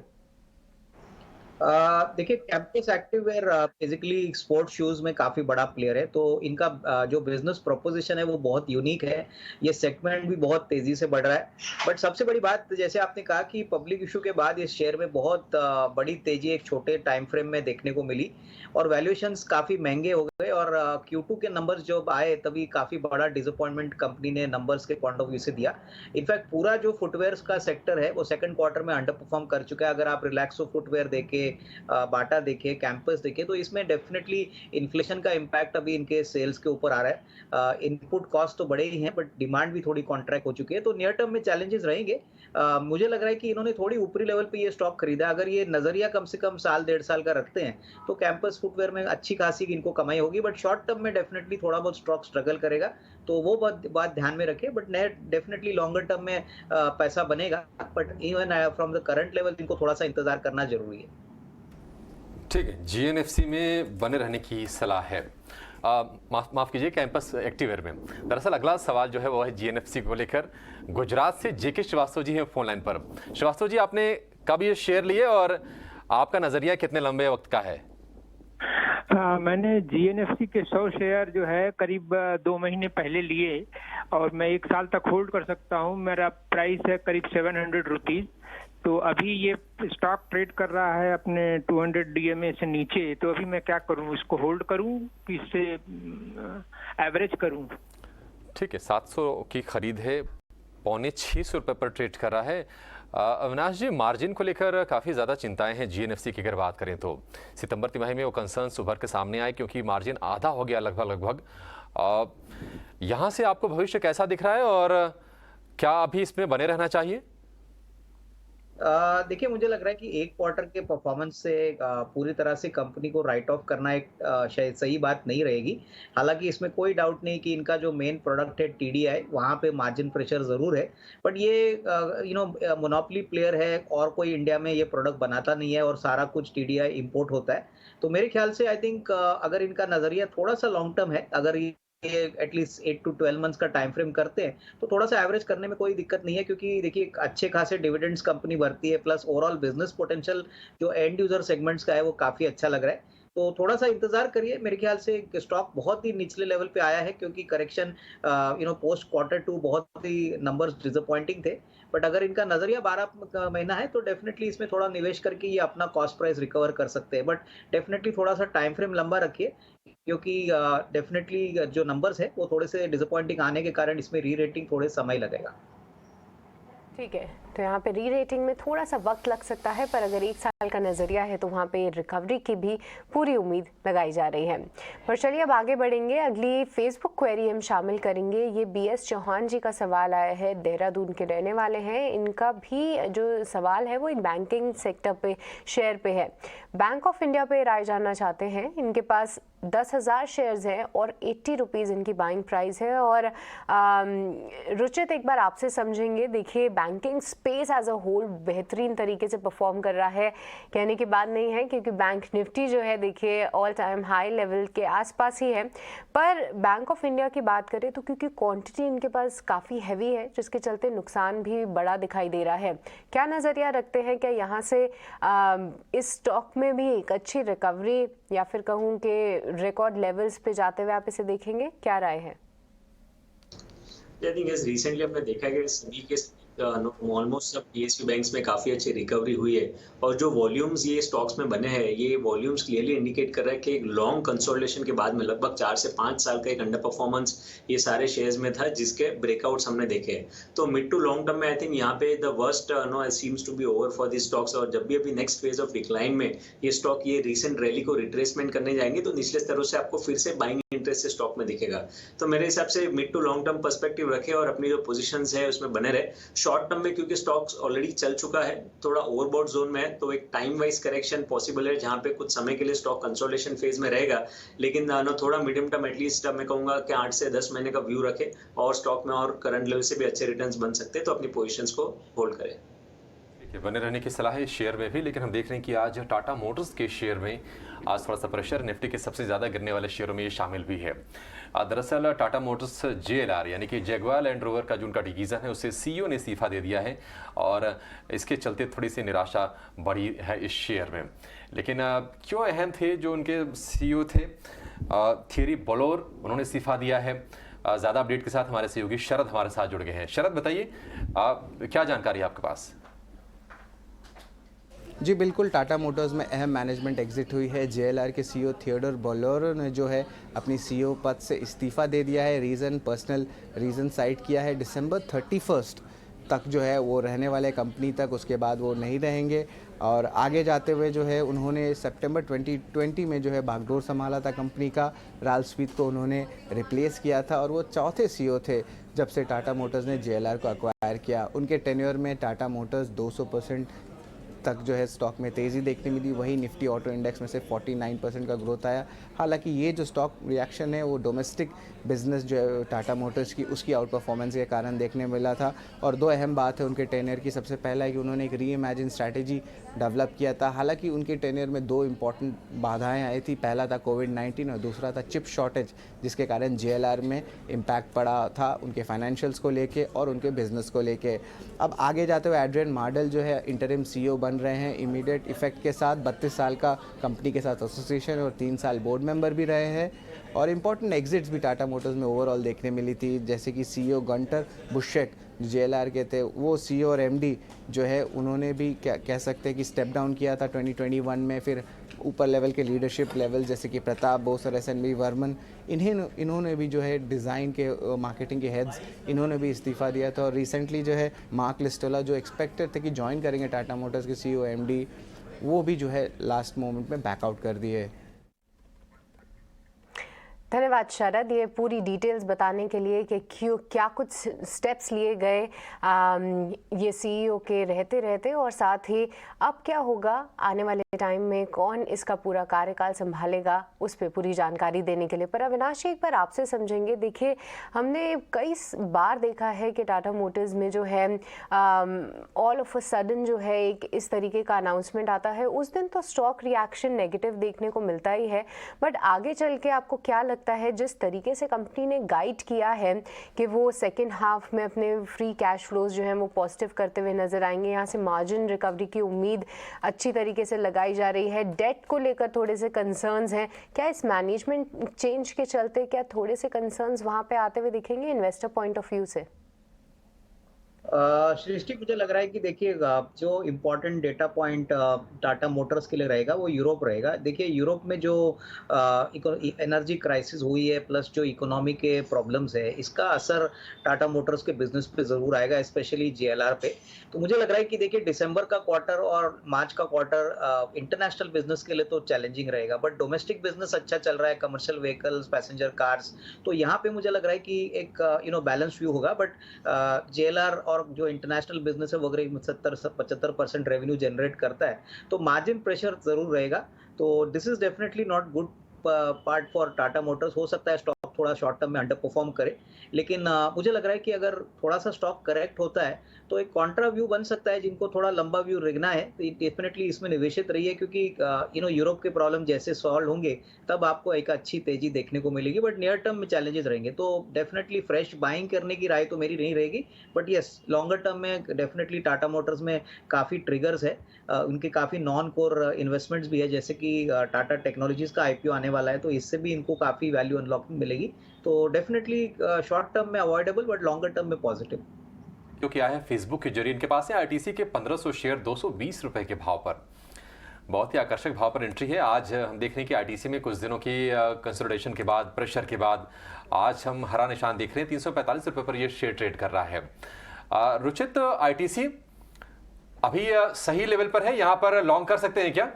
देखिए, कैंपस एक्टिववेयर बेसिकली स्पोर्ट्स शूज में काफी बड़ा प्लेयर है, तो इनका जो बिजनेस प्रोपोजिशन है वो बहुत यूनिक है। ये सेगमेंट भी बहुत तेजी से बढ़ रहा है। बट सबसे बड़ी बात, जैसे आपने कहा कि पब्लिक इशू के बाद इस शेयर में बहुत बड़ी तेजी एक छोटे टाइम फ्रेम में देखने को मिली और वैल्यूएशंस काफी महंगे हो गए और Q2 के नंबर्स जब आए तभी काफी बड़ा डिसअपॉइंटमेंट कंपनी ने नंबर्स के पॉइंट ऑफ व्यू से दिया। इनफैक्ट पूरा जो फुटवेयर का सेक्टर है वो सेकंड क्वार्टर में अंडर परफॉर्म कर चुका है। अगर आप रिलैक्सो फुटवेयर देखे, बाटा देखे, कैंपस देखे, तो इसमें डेफिनेटली इन्फ्लेशन का इम्पैक्ट अभी इनके सेल्स के ऊपर आ रहा है। इनपुट कॉस्ट तो बड़े ही हैं बट डिमांड भी थोड़ी कॉन्ट्रैक्ट हो चुकी है, तो नियर टर्म में चैलेंजेस रहेंगे। मुझे लग रहा है कि इन्होंने थोड़ी ऊपरी लेवल पे ये स्टॉक खरीदा। अगर ये नजरिया कम से कम साल 1.5 साल का रखते हैं तो कैंपस फुटवेयर में अच्छी खासी इनको कमाई होगी, बट शॉर्ट टर्म में डेफिनेटली थोड़ा बहुत स्टॉक स्ट्रगल करेगा, तो वो बात ध्यान में रखें। बट डेफिनेटली लॉन्गर टर्म में पैसा बनेगा, but even from the current level इनको थोड़ा सा इंतजार करना जरूरी है। ठीक है, जीएनएफसी में बने रहने की सलाह है। माफ कीजिए, कैंपस एक्टिववेयर में। दरअसल अगला सवाल जो है वो है जीएनएफसी को लेकर। गुजरात से जेके श्रीवास्तव जी हैं फोन लाइन पर। श्रीवास्तव जी, आपने कब ये शेयर लिए और आपका नजरिया कितने लंबे वक्त का है? मैंने जीएनएफसी के 100 शेयर जो है करीब 2 महीने पहले लिए और मैं 1 साल तक होल्ड कर सकता हूं। मेरा प्राइस है करीब 700 रुपीज। तो अभी ये स्टॉक ट्रेड कर रहा है अपने 200 डीएमए से नीचे, तो अभी मैं क्या करूं? इसको होल्ड करूं कि इससे एवरेज करूं? ठीक है, 700 की खरीद है, 650 रुपए पर ट्रेड कर रहा है। अविनाश जी, मार्जिन को लेकर काफ़ी ज़्यादा चिंताएं हैं जीएनएफसी की। अगर बात करें तो सितंबर तिमाही में वो कंसर्न्स उभर के सामने आए क्योंकि मार्जिन आधा हो गया लगभग। यहाँ से आपको भविष्य कैसा दिख रहा है और क्या अभी इसमें बने रहना चाहिए? देखिए, मुझे लग रहा है कि एक क्वार्टर के परफॉर्मेंस से पूरी तरह से कंपनी को राइट ऑफ करना एक शायद सही बात नहीं रहेगी। हालांकि इसमें कोई डाउट नहीं कि इनका जो मेन प्रोडक्ट है टीडीआई, वहाँ पे मार्जिन प्रेशर ज़रूर है, बट ये मोनोपोली प्लेयर है और कोई इंडिया में ये प्रोडक्ट बनाता नहीं है और सारा कुछ टीडीआई इंपोर्ट होता है। तो मेरे ख्याल से आई थिंक अगर इनका नज़रिया थोड़ा सा लॉन्ग टर्म है, अगर ये एटलीस्ट 8 to 12 मंथ्स का टाइम फ्रेम करते हैं तो थोड़ा सा एवरेज करने में कोई दिक्कत नहीं है, क्योंकि देखिए अच्छे खासे डिविडेंड्स कंपनी भरती है, प्लस ओवरऑल बिजनेस पोटेंशियल जो एंड यूजर सेगमेंट्स का है वो काफी अच्छा लग रहा है। तो थोड़ा सा इंतजार करिए। मेरे ख्याल से स्टॉक बहुत ही निचले लेवल पे आया है क्योंकि करेक्शन पोस्ट Q2 बहुत ही नंबर्स डिसअपॉइंटिंग थे, बट अगर इनका नजरिया 12 महीना है तो डेफिनेटली इसमें थोड़ा निवेश करके ये अपना कॉस्ट प्राइस रिकवर कर सकते हैं। बट डेफिनेटली थोड़ा सा टाइम फ्रेम लंबा रखिए, क्योंकि डेफिनेटली जो नंबर्स है वो थोड़े से डिसअपॉइंटिंग आने के कारण इसमें री रेटिंग थोड़े समय लगेगा। ठीक है, तो यहाँ पे री रेटिंग में थोड़ा सा वक्त लग सकता है, पर अगर 1 साल का नज़रिया है तो वहाँ पे रिकवरी की भी पूरी उम्मीद लगाई जा रही है। पर चलिए अब आगे बढ़ेंगे। अगली फेसबुक क्वेरी हम शामिल करेंगे। ये BS चौहान जी का सवाल आया है, देहरादून के रहने वाले हैं। इनका भी जो सवाल है वो एक बैंकिंग सेक्टर पे शेयर पे है। बैंक ऑफ इंडिया पे राय जानना चाहते हैं। इनके पास 10,000 शेयर्स हैं और 80 रुपीज़ इनकी बाइंग प्राइस है। और रुचित, एक बार आपसे समझेंगे। देखिए, banking space as a whole बेहतरीन तरीके से परफॉर्म कर रहा है, कहने की बात नहीं है, क्योंकि बैंक निफ्टी जो है देखिए ऑल टाइम हाई लेवल के आसपास ही है। पर बैंक ऑफ इंडिया की बात करें तो क्योंकि क्वांटिटी इनके पास काफ़ी हैवी है, जिसके चलते नुकसान भी बड़ा दिखाई दे रहा है। क्या नज़रिया रखते हैं, क्या यहाँ से इस स्टॉक में भी एक अच्छी रिकवरी या फिर कहूँ कि रिकॉर्ड लेवल्स पे जाते हुए आप इसे देखेंगे? क्या राय है? आई थिंक रिसेंटली हमने देखा है कि सभी के ऑलमोस्ट सब PSU बैंक्स में काफी अच्छी रिकवरी हुई है और जो वॉल्यूम्स ये स्टॉक्स में बने हैं, ये वॉल्यूम्स क्लियरली इंडिकेट कर रहा है कि एक लॉन्ग कंसोलिडेशन के बाद में लगभग 4 से 5 साल का एक अंडर परफॉर्मेंस ये सारे शेयर्स में था, जिसके ब्रेकआउट्स हमने देखे हैं। तो मिड टू लॉन्ग टर्म में आई थिंक यहाँ पे the worst seems to be over for this stocks. और जब भी अभी नेक्स्ट फेज ऑफ डिक्लाइन में ये स्टॉक ये रिसेंट रैली को रिट्रेसमेंट करने जाएंगे तो निचले स्तरों से आपको फिर से बाइंग इंटरेस्ट से स्टॉक में दिखेगा। तो मेरे हिसाब से mid to long term perspective रखे और अपनी जो पोजीशंस है उसमें बने रहे। शॉर्ट टर्म में क्योंकि स्टॉक्स ऑलरेडी चल चुका है, थोड़ा ओवरबॉट जोन में है, तो एक टाइम वाइज करेक्शन पॉसिबल है जहां पे कुछ समय के लिए स्टॉक कंसोलिडेशन फेज में रहेगा। लेकिन थोड़ा मीडियम टर्म एटलीस्ट मैं कहूंगा कि 8 से 10 महीने का व्यू रखे और स्टॉक में और करंट लेवल से भी अच्छे रिटर्न्स बन सकते हैं, तो अपनी पोजीशंस को होल्ड करें। बने रहने की सलाह है शेयर में भी, लेकिन हम देख रहे हैं कि आज टाटा मोटर्स के शेयर में आज थोड़ा सा प्रेशर, निफ्टी के सबसे ज़्यादा गिरने वाले शेयरों में ये शामिल भी है। दरअसल टाटा मोटर्स JLR यानी कि जगुआर लैंड रोवर का जो उनका डिवीज़न है उससे CEO ने इस्तीफा दे दिया है और इसके चलते थोड़ी सी निराशा बढ़ी है इस शेयर में। लेकिन क्यों अहम थे जो उनके CEO थे थियरी बोलोर, उन्होंने इस्तीफा दिया है। ज़्यादा अपडेट के साथ हमारे सहयोगी शरद हमारे साथ जुड़ गए हैं। शरद बताइए क्या जानकारी है आपके पास? जी बिल्कुल, टाटा मोटर्स में अहम मैनेजमेंट एग्जिट हुई है। JLR के CEO थियोडोर बोलोरो ने जो है अपनी CEO पद से इस्तीफा दे दिया है। रीज़न, पर्सनल रीज़न साइट किया है। दिसंबर 31 तक जो है वो रहने वाले कंपनी तक, उसके बाद वो नहीं रहेंगे। और आगे जाते हुए जो है उन्होंने सितंबर 2020 में जो है बागडोर संभाला था कंपनी का। राल्फ स्मिथ को उन्होंने रिप्लेस किया था और वो चौथे CEO थे जब से टाटा मोटर्स ने JLR को एक्वायर किया। उनके टेन्योर में टाटा मोटर्स 200% तक जो है स्टॉक में तेज़ी देखने मिली। वही निफ्टी ऑटो इंडेक्स में से 49% का ग्रोथ आया। हालांकि ये जो स्टॉक रिएक्शन है वो डोमेस्टिक बिजनेस जो है टाटा मोटर्स की, उसकी आउट परफॉर्मेंस के कारण देखने मिला था। और दो अहम बात है उनके टेन्योर की। सबसे पहला है कि उन्होंने एक रीइमेजिन स्ट्रैटेजी डेवलप किया था। हालांकि उनके टेन्योर में दो इंपॉर्टेंट बाधाएं आई थी। पहला था कोविड-19 और दूसरा था चिप शॉर्टेज, जिसके कारण JLR में इम्पैक्ट पड़ा था उनके फाइनेंशियल्स को लेके और उनके बिजनेस को लेके। अब आगे जाते हुए एड्रियन मार्डेल जो है इंटरिम CEO बन रहे हैं इमीडिएट इफेक्ट के साथ। 32 साल का कंपनी के साथ एसोसिएशन और 3 साल बोर्ड मेंबर भी रहे हैं। और इम्पॉर्टेंट एग्जिट्स भी टाटा मोटर्स में ओवरऑल देखने मिली थी, जैसे कि CEO गंटर बुशेक जो JLR के थे, वो CEO और MD जो है उन्होंने भी क्या कह सकते हैं कि स्टेप डाउन किया था 2021 में। फिर ऊपर लेवल के लीडरशिप लेवल जैसे कि प्रताप बोस और SNB वर्मन, इन्होंने भी जो है डिज़ाइन के मार्केटिंग के हेड्स, इन्होंने भी इस्तीफ़ा दिया था। और रिसेंटली जो है मार्क लिस्टोला जो एक्सपेक्टेड थे कि ज्वाइन करेंगे टाटा मोटर्स के CEO MD, वो भी जो है लास्ट मोमेंट में बैकआउट कर दिए। धन्यवाद शरद, ये पूरी डिटेल्स बताने के लिए कि क्यों क्या कुछ स्टेप्स लिए गए ये CEO के रहते रहते, और साथ ही अब क्या होगा आने वाले टाइम में, कौन इसका पूरा कार्यकाल संभालेगा, उस पर पूरी जानकारी देने के लिए। पर अविनाश एक बार आपसे समझेंगे। देखिए, हमने कई बार देखा है कि टाटा मोटर्स में जो है ऑल ऑफ अ सडन जो है एक इस तरीके का अनाउंसमेंट आता है, उस दिन तो स्टॉक रिएक्शन नेगेटिव देखने को मिलता ही है। बट आगे चल के आपको क्या लगता है, जिस तरीके से कंपनी ने गाइड किया है कि वो सेकेंड हाफ में अपने फ्री कैश फ्लोज जो हैं वो पॉजिटिव करते हुए नजर आएंगे, यहाँ से मार्जिन रिकवरी की उम्मीद अच्छी तरीके से लगाई जा रही है, डेट को लेकर थोड़े से कंसर्न्स हैं, क्या इस मैनेजमेंट चेंज के चलते क्या थोड़े से कंसर्न्स वहाँ पे आते हुए दिखेंगे इन्वेस्टर पॉइंट ऑफ व्यू से? सृष्टि, मुझे लग रहा है कि देखिए जो important data point Tata Motors के लिए रहेगा वो यूरोप रहेगा। देखिए, यूरोप में जो एनर्जी क्राइसिस हुई है प्लस जो इकोनॉमी के प्रॉब्लम्स है, इसका असर टाटा मोटर्स के बिजनेस पे जरूर आएगा, स्पेशली JLR पे। तो मुझे लग रहा है कि देखिए दिसंबर का क्वार्टर और मार्च का क्वार्टर इंटरनेशनल बिजनेस के लिए तो चैलेंजिंग रहेगा, बट डोमेस्टिक बिजनेस अच्छा चल रहा है, कमर्शियल व्हीकल्स, पैसेंजर कार्स, तो यहाँ पे मुझे लग रहा है कि एक बैलेंस व्यू होगा। बट JLR और जो इंटरनेशनल बिजनेस है वो अगर 70-75% रेवेन्यू जनरेट करता है तो मार्जिन प्रेशर जरूर रहेगा। तो this is definitely not good part for Tata Motors. हो सकता है स्टॉक थोड़ा शॉर्ट टर्म में अंडर परफॉर्म करे, लेकिन मुझे लग रहा है कि अगर थोड़ा सा स्टॉक करेक्ट होता है तो एक कॉन्ट्रा व्यू बन सकता है। जिनको थोड़ा लंबा व्यू रखना है तो डेफिनेटली इसमें निवेशित रहिए, क्योंकि यूरोप के प्रॉब्लम जैसे सॉल्व होंगे तब आपको एक अच्छी तेजी देखने को मिलेगी, बट नियर टर्म में चैलेंजेस रहेंगे। तो डेफिनेटली फ्रेश बाइंग करने की राय तो मेरी नहीं रहेगी, बट यस, लॉन्गर टर्म में डेफिनेटली टाटा मोटर्स में काफ़ी ट्रिगर्स है, उनके काफ़ी नॉन कोर इन्वेस्टमेंट्स भी है, जैसे कि टाटा टेक्नोलॉजीज का IPO आने वाला है, तो इससे भी इनको काफ़ी वैल्यू अनलॉकिंग मिलेगी। तो डेफिनेटली शॉर्ट टर्म में अवॉइडेबल, बट लॉन्गर टर्म में पॉजिटिव। क्योंकि आया है फेसबुक के जरिए, इनके पास है RTC के 1500 शेयर 220 रुपए के भाव पर, बहुत ही आकर्षक भाव पर एंट्री है। आज हम देख रहे हैं कि RTC में कुछ दिनों की कंसोलिडेशन के बाद, प्रेशर के बाद आज हम हरा निशान देख रहे हैं, 345 रुपए पर ये शेयर ट्रेड कर रहा है। रुचित, RTC अभी सही लेवल पर है, यहाँ पर लॉन्ग कर सकते हैं क्या?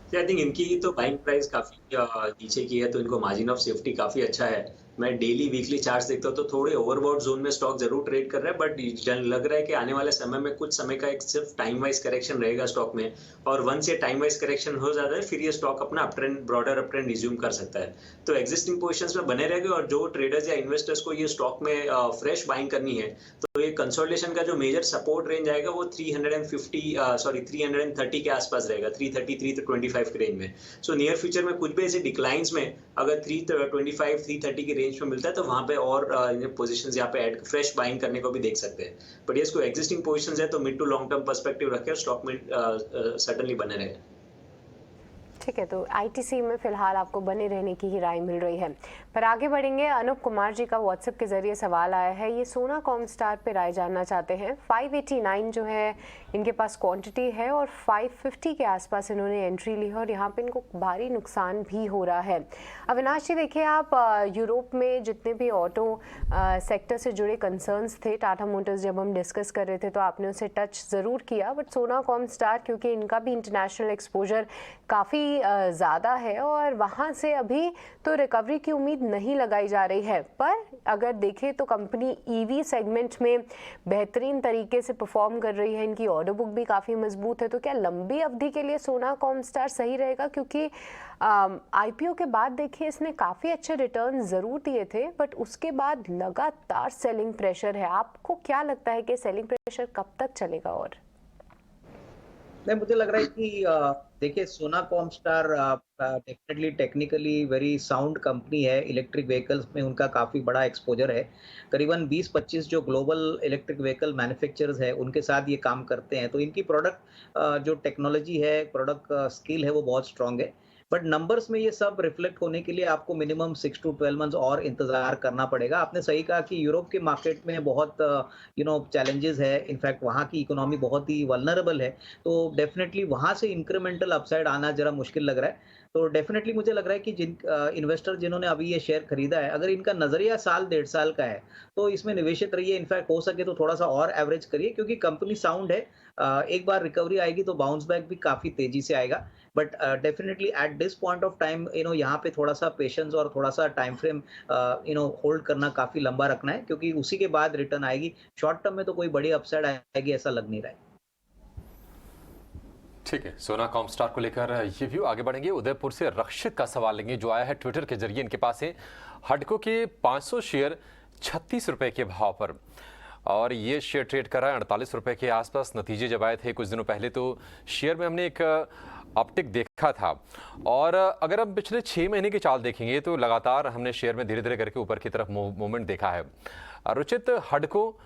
आई थिंक इनकी तो बाइंग प्राइस काफी नीचे की है, तो इनको मार्जिन ऑफ सेफ्टी काफी अच्छा है। मैं डेली वीकली चार्ट्स देखता हूँ तो थोड़े ओवरबॉट जोन में स्टॉक जरूर ट्रेड कर रहा है, बट लग रहा है कि आने वाले समय में कुछ समय का एक सिर्फ टाइम वाइज करेक्शन रहेगा स्टॉक में, और वंस ये टाइम वाइज करेक्शन हो जाता है फिर ये स्टॉक अपना up trend, broader up trend resume कर सकता है। तो एग्जिस्टिंग पोजीशंस में बने रहेंगे, और जो ट्रेडर्स या इन्वेस्टर्स को ये स्टॉक में फ्रेश बाइंग करनी है तो ये कंसोलिडेशन का जो मेजर सपोर्ट रेंज आएगा वो 330 के आसपास रहेगा, 333-325 के रेंज में। सो नियर फ्यूचर में कुछ भी ऐसे डिक्लाइंस में अगर 325-330 के रेंज में मिलता है तो वहां पे और पोजीशंस यहाँ पे ऐड फ्रेश बाइंग करने को भी देख सकते हैं। बट ये इसको एग्जिस्टिंग पोजीशंस है तो mid to long term perspective रखे स्टॉक में सर्टेनली बने रहे। ठीक है, तो आईटीसी में फिलहाल आपको बने रहने की ही राय मिल रही है। पर आगे बढ़ेंगे, अनूप कुमार जी का व्हाट्सएप के जरिए सवाल आया है, ये सोना कॉमस्टार पे राय जानना चाहते हैं। 589 जो है इनके पास क्वांटिटी है और 550 के आसपास इन्होंने एंट्री ली है और यहाँ पे इनको भारी नुकसान भी हो रहा है। अविनाश जी देखिए, आप यूरोप में जितने भी ऑटो सेक्टर से जुड़े कंसर्न्स थे, टाटा मोटर्स जब हम डिस्कस कर रहे थे तो आपने उसे टच ज़रूर किया, बट सोना कॉमस्टार क्योंकि इनका भी इंटरनेशनल एक्सपोजर काफ़ी ज़्यादा है और वहाँ से अभी तो रिकवरी की उम्मीद नहीं लगाई जा रही है। पर अगर देखें तो कंपनी ईवी सेगमेंट में बेहतरीन तरीके से परफॉर्म कर रही है, इनकी ऑर्डर बुक भी काफ़ी मजबूत है, तो क्या लंबी अवधि के लिए सोना कॉमस्टार सही रहेगा? क्योंकि आईपीओ के बाद देखिए इसने काफ़ी अच्छे रिटर्न ज़रूर दिए थे, बट उसके बाद लगातार सेलिंग प्रेशर है। आपको क्या लगता है कि सेलिंग प्रेशर कब तक चलेगा? और नहीं, मुझे लग रहा है कि देखिए सोना Comstar definitely technically very sound company है। इलेक्ट्रिक व्हीकल्स में उनका काफ़ी बड़ा एक्सपोजर है। करीबन 20-25 जो ग्लोबल इलेक्ट्रिक व्हीकल मैन्युफैक्चरर्स है उनके साथ ये काम करते हैं, तो इनकी प्रोडक्ट जो टेक्नोलॉजी है, प्रोडक्ट स्किल है वो बहुत स्ट्रांग है। बट नंबर्स में ये सब रिफ्लेक्ट होने के लिए आपको मिनिमम 6 to 12 मंथ्स और इंतजार करना पड़ेगा। आपने सही कहा कि यूरोप के मार्केट में बहुत चैलेंजेस है, इनफैक्ट वहाँ की इकोनॉमी बहुत ही वल्नरेबल है, तो डेफिनेटली वहाँ से इंक्रीमेंटल अपसाइड आना जरा मुश्किल लग रहा है। तो डेफिनेटली मुझे लग रहा है कि जिन इन्वेस्टर जिन्होंने अभी ये शेयर खरीदा है, अगर इनका नजरिया साल 1.5 साल का है तो इसमें निवेशित रहिए। इनफैक्ट हो सके तो थोड़ा सा और एवरेज करिए, क्योंकि कंपनी साउंड है। एक बार रिकवरी आएगी तो बाउंस बैक भी काफी तेजी से आएगा। But definitely at this point of time यहाँ पे थोड़ा सा पेशेंस और थोड़ा सा टाइम फ्रेम होल्ड करना काफी लंबा रखना है, क्योंकि उसी के बाद रिटर्न आएगी। शॉर्ट टर्म में तो कोई बड़ी अपसाइड आएगी ऐसा लग नहीं रहा है। ठीक है, सोना कॉमस्टार को लेकर ये व्यू। आगे बढ़ेंगे, उदयपुर से रक्षित का सवाल लेंगे जो आया है ट्विटर के जरिए। इनके पास है हडको के 500 शेयर 36 रुपए के भाव पर, और ये शेयर ट्रेड कर रहा है 48 रुपए के आसपास। नतीजे जब आए थे कुछ दिनों पहले तो शेयर में हमने एक अपटिक देखा था, और अगर हम पिछले 6 महीने की चाल देखेंगे तो लगातार हमने शेयर में धीरे धीरे करके ऊपर की तरफ मूवमेंट देखा है। रुचित, हडको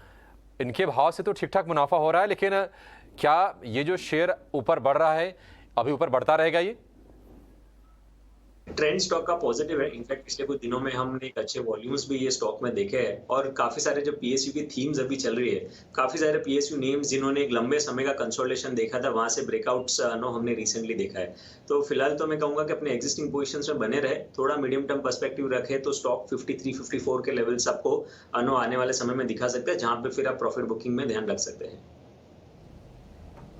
इनके भाव से तो ठीक ठाक मुनाफा हो रहा है, लेकिन क्या ये जो शेयर ऊपर बढ़ रहा है अभी ऊपर बढ़ता रहेगा? ये ट्रेंड स्टॉक का पॉजिटिव है। इनफैक्ट पिछले कुछ दिनों में हमने एक अच्छे वॉल्यूम्स भी ये स्टॉक में देखे हैं, और काफी सारे जो पीएसयू की थीम्स अभी चल रही है, काफी सारे पीएसयू नेम्स जिन्होंने एक लंबे समय का कंसोलिडेशन देखा था, वहां से ब्रेकआउट्स हमने रिसेंटली देखा है। तो फिलहाल तो मैं कहूंगा कि अपने एग्जिस्टिंग पोजीशंस में बने रहे, थोड़ा मीडियम टर्म पर्सपेक्टिव रखे तो स्टॉक 53-54 के लेवल्स आपको आने वाले समय में दिखा सकता है, जहां पे फिर आप प्रॉफिट बुकिंग में ध्यान रख सकते हैं।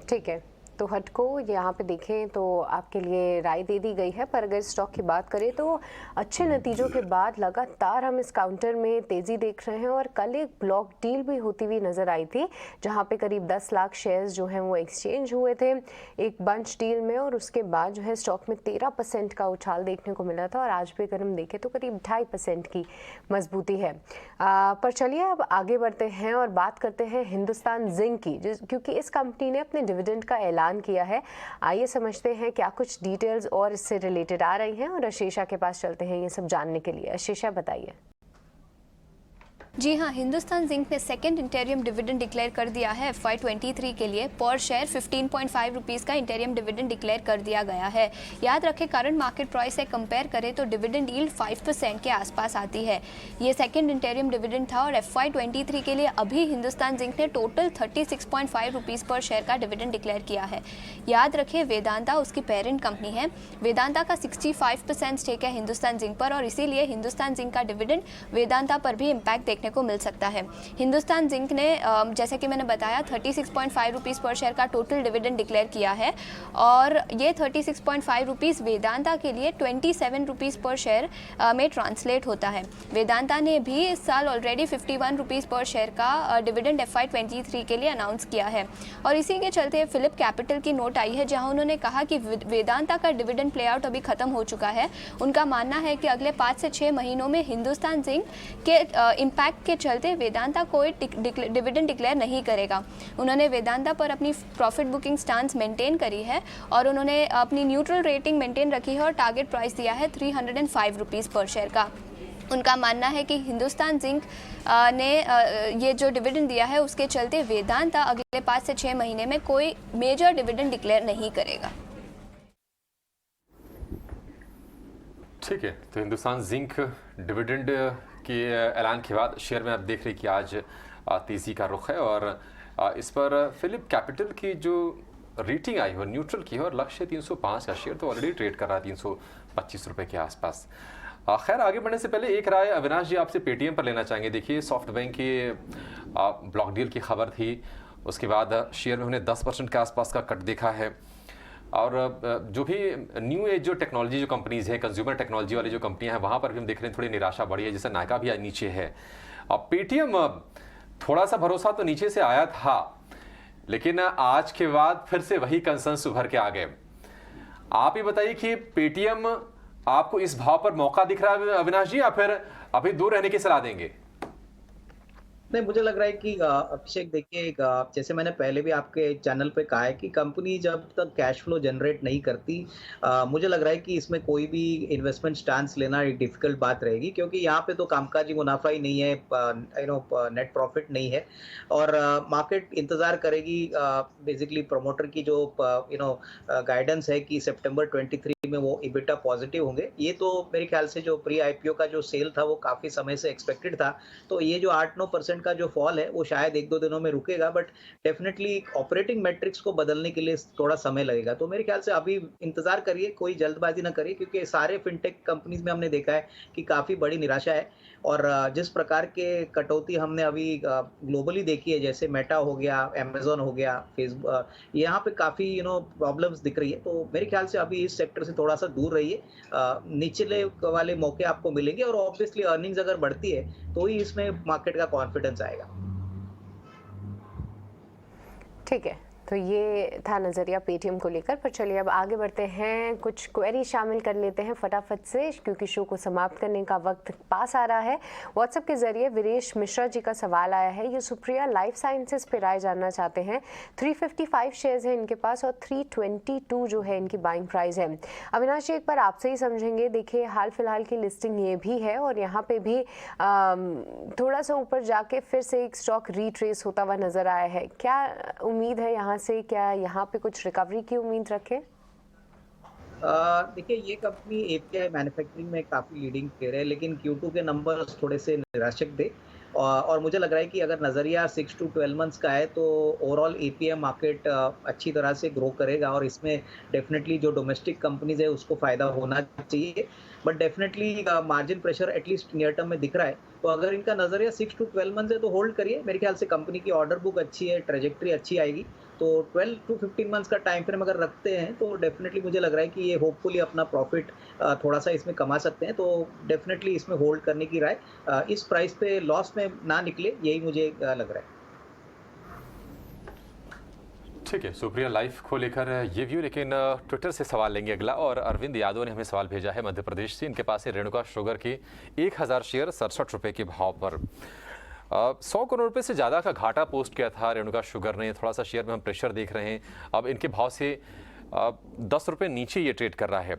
ठीक है, तो हडको यहाँ पे देखें तो आपके लिए राय दे दी गई है। पर अगर स्टॉक की बात करें तो अच्छे नतीजों के बाद लगातार हम इस काउंटर में तेज़ी देख रहे हैं, और कल एक ब्लॉक डील भी होती हुई नज़र आई थी जहाँ पे करीब 10 लाख शेयर्स जो हैं वो एक्सचेंज हुए थे एक बंच डील में, और उसके बाद जो है स्टॉक में 13% का उछाल देखने को मिला था, और आज भी अगर हम देखें तो करीब 2.5% की मजबूती है। पर चलिए अब आगे बढ़ते हैं और बात करते हैं हिंदुस्तान जिंक की, क्योंकि इस कंपनी ने अपने डिविडेंड का ऐलान किया है। आइए समझते हैं क्या कुछ डिटेल्स और इससे रिलेटेड आ रही हैं, और आशीषा के पास चलते हैं ये सब जानने के लिए। आशीषा बताइए। जी हाँ, हिंदुस्तान जिंक ने सेकेंड इंटेरियम डिविडेंड डिक्लेयर कर दिया है। FY23 के लिए पर शेयर 15.5 रुपीज़ का इंटेरियम डिविडेंड डिक्लेयर कर दिया गया है। याद रखें, करंट मार्केट प्राइस से कंपेयर करें तो डिविडेंड यील्ड 5% के आसपास आती है। ये सेकेंड इंटेरियम डिविडेंड था, और FY23 के लिए अभी हिंदुस्तान जिंक ने टोटल 36.5 रुपीज़ पर शेयर का डिविडेंड डिक्लेयर किया है। याद रखें, वेदांता उसकी पेरेंट कंपनी है। वेदांता का 65% स्टेक है हिंदुस्तान जिंक पर, और इसीलिए हिंदुस्तान जिंक का डिविडेंड वेदांता पर भी इम्पैक्ट देखने को मिल सकता है। हिंदुस्तान जिंक ने जैसे कि मैंने बताया 36.5 रुपीज़ पर शेयर का टोटल डिविडेंड डिक्लेयर किया है और ये 36.5 रुपीज़ वेदांता के लिए 27 रुपीज़ पर शेयर में ट्रांसलेट होता है। वेदांता ने भी इस साल ऑलरेडी 51 रुपीज़ पर शेयर का डिविडेंड FY23 के लिए अनाउंस किया है और इसी के चलते फिलिप कैपिटल की नोट आई है जहां उन्होंने कहा कि वेदांता का डिविडेंड प्ले आउट अभी खत्म हो चुका है। उनका मानना है कि अगले 5 से 6 महीनों में हिंदुस्तान जिंक के इम्पैक्ट के चलते वेदांता कोई डिविडेंड डिक्लेयर नहीं करेगा। उन्होंने वेदांता पर अपनी प्रॉफिट बुकिंग स्टांस मेंटेन करी है और उन्होंने अपनी न्यूट्रल रेटिंग मेंटेन रखी है और टारगेट प्राइस दिया है 305 रुपीज़ पर शेयर का। उनका मानना है कि हिंदुस्तान जिंक ने ये जो डिविडेंड दिया है उसके चलते वेदांता अगले 5 से 6 महीने में कोई मेजर डिविडेंड डिक्लेयर नहीं करेगा। ठीक है, तो हिंदुस्तान जिंक डिविडेंड के ऐलान के बाद शेयर में आप देख रहे हैं कि आज तेज़ी का रुख है और इस पर फिलिप कैपिटल की जो रेटिंग आई है न्यूट्रल की है और लक्ष्य 305 का शेयर तो ऑलरेडी ट्रेड कर रहा है 325 रुपये के आसपास। खैर आगे बढ़ने से पहले एक राय अविनाश जी आपसे पेटीएम पर लेना चाहेंगे। देखिए सॉफ्ट बैंक की ब्लॉक डील की खबर थी, उसके बाद शेयर में उन्हें 10% के आसपास का कट देखा है और जो भी न्यू एज जो टेक्नोलॉजी जो कंपनीज हैं, कंज्यूमर टेक्नोलॉजी वाली जो कंपनियां हैं वहाँ पर भी हम देख रहे हैं थोड़ी निराशा बढ़ी है, जैसे नायका भी नीचे है। अब पेटीएम थोड़ा सा भरोसा तो नीचे से आया था लेकिन आज के बाद फिर से वही कंसर्न्स उभर के आ गए। आप ही बताइए कि पेटीएम आपको इस भाव पर मौका दिख रहा है अविनाश जी या फिर अभी दूर रहने की सलाह देंगे? नहीं, मुझे लग रहा है कि अभिषेक देखिए जैसे मैंने पहले भी आपके चैनल पे कहा है कि कंपनी जब तक कैश फ्लो जनरेट नहीं करती मुझे लग रहा है कि इसमें कोई भी इन्वेस्टमेंट स्टांस लेना एक डिफिकल्ट बात रहेगी क्योंकि यहाँ पे तो कामकाजी मुनाफा ही नहीं है, नेट प्रॉफिट नहीं है और मार्केट इंतजार करेगी बेसिकली प्रमोटर की जो गाइडेंस है कि सितंबर 23 में वो इबिटा पॉजिटिव होंगे। ये तो मेरे ख्याल से जो प्री आईपीओ का जो सेल था वो काफी समय से एक्सपेक्टेड था, तो ये जो 8-9% का जो फॉल है वो शायद 1-2 दिनों में रुकेगा बट डेफिनेटली ऑपरेटिंग मैट्रिक्स को बदलने के लिए थोड़ा समय लगेगा। तो मेरे ख्याल से अभी इंतजार करिए, कोई जल्दबाजी ना करिए क्योंकि सारे फिनटेक कंपनीज में हमने देखा है कि काफी बड़ी निराशा है और जिस प्रकार के कटौती हमने अभी ग्लोबली देखी है जैसे मेटा हो गया, अमेजोन हो गया, फेसबुक, यहाँ पे काफी प्रॉब्लम्स दिख रही है। तो मेरे ख्याल से अभी इस सेक्टर से थोड़ा सा दूर रहिए, निचले वाले मौके आपको मिलेंगे और ऑब्वियसली अर्निंग्स अगर बढ़ती है तो ही इसमें मार्केट का कॉन्फिडेंस आएगा। ठीक है, तो ये था नज़रिया पेटीएम को लेकर। पर चलिए अब आगे बढ़ते हैं, कुछ क्वेरी शामिल कर लेते हैं फटाफट से क्योंकि शो को समाप्त करने का वक्त पास आ रहा है। व्हाट्सएप के जरिए वीरेश मिश्रा जी का सवाल आया है, ये सुप्रिया लाइफ साइंसेस पे राय जानना चाहते हैं। 355 शेयर्स हैं इनके पास और 322 जो है इनकी बाइंग प्राइस है। अविनाश जी एक बार आपसे ही समझेंगे, देखिए हाल फिलहाल की लिस्टिंग ये भी है और यहाँ पे भी थोड़ा सा ऊपर जाके फिर से एक स्टॉक रीट्रेस होता हुआ नजर आया है, क्या उम्मीद है यहाँ से, क्या यहाँ पे कुछ रिकवरी की उम्मीद रखें? देखिए ये कंपनी एपीआई मैन्युफैक्चरिंग में काफ़ी लीडिंग प्लेयर है लेकिन Q2 के नंबर्स थोड़े से निराशक थे और मुझे लग रहा है कि अगर नज़रिया 6 to 12 मंथ्स का है तो ओवरऑल एपीआई मार्केट अच्छी तरह से ग्रो करेगा और इसमें डेफिनेटली जो डोमेस्टिक कंपनीज है उसको फ़ायदा होना चाहिए but definitely margin pressure at least near term में दिख रहा है। तो अगर इनका नज़रिया 6 to 12 मंथ्स है तो होल्ड करिए, मेरे ख्याल से कंपनी की ऑर्डर बुक अच्छी है, ट्रेजेक्ट्री अच्छी आएगी, तो 12 to 15 मंथ्स का टाइम फ्रेम अगर रखते हैं तो डेफिनेटली मुझे लग रहा है कि ये होपफुली अपना प्रॉफिट थोड़ा सा इसमें कमा सकते हैं, तो डेफिनेटली इसमें होल्ड करने की राय, इस प्राइस पे लॉस में ना निकले यही मुझे लग रहा है। ठीक है, सुप्रिया लाइफ को लेकर ये व्यू, लेकिन ट्विटर से सवाल लेंगे अगला और अरविंद यादव ने हमें सवाल भेजा है मध्य प्रदेश से। इनके पास है रेणुका शुगर के 1000 शेयर 67 रुपये के भाव पर 100 करोड़ रुपए से ज़्यादा का घाटा पोस्ट किया था रेणुका शुगर ने। थोड़ा सा शेयर में हम प्रेशर देख रहे हैं, अब इनके भाव से 10 रुपये नीचे ये ट्रेड कर रहा है।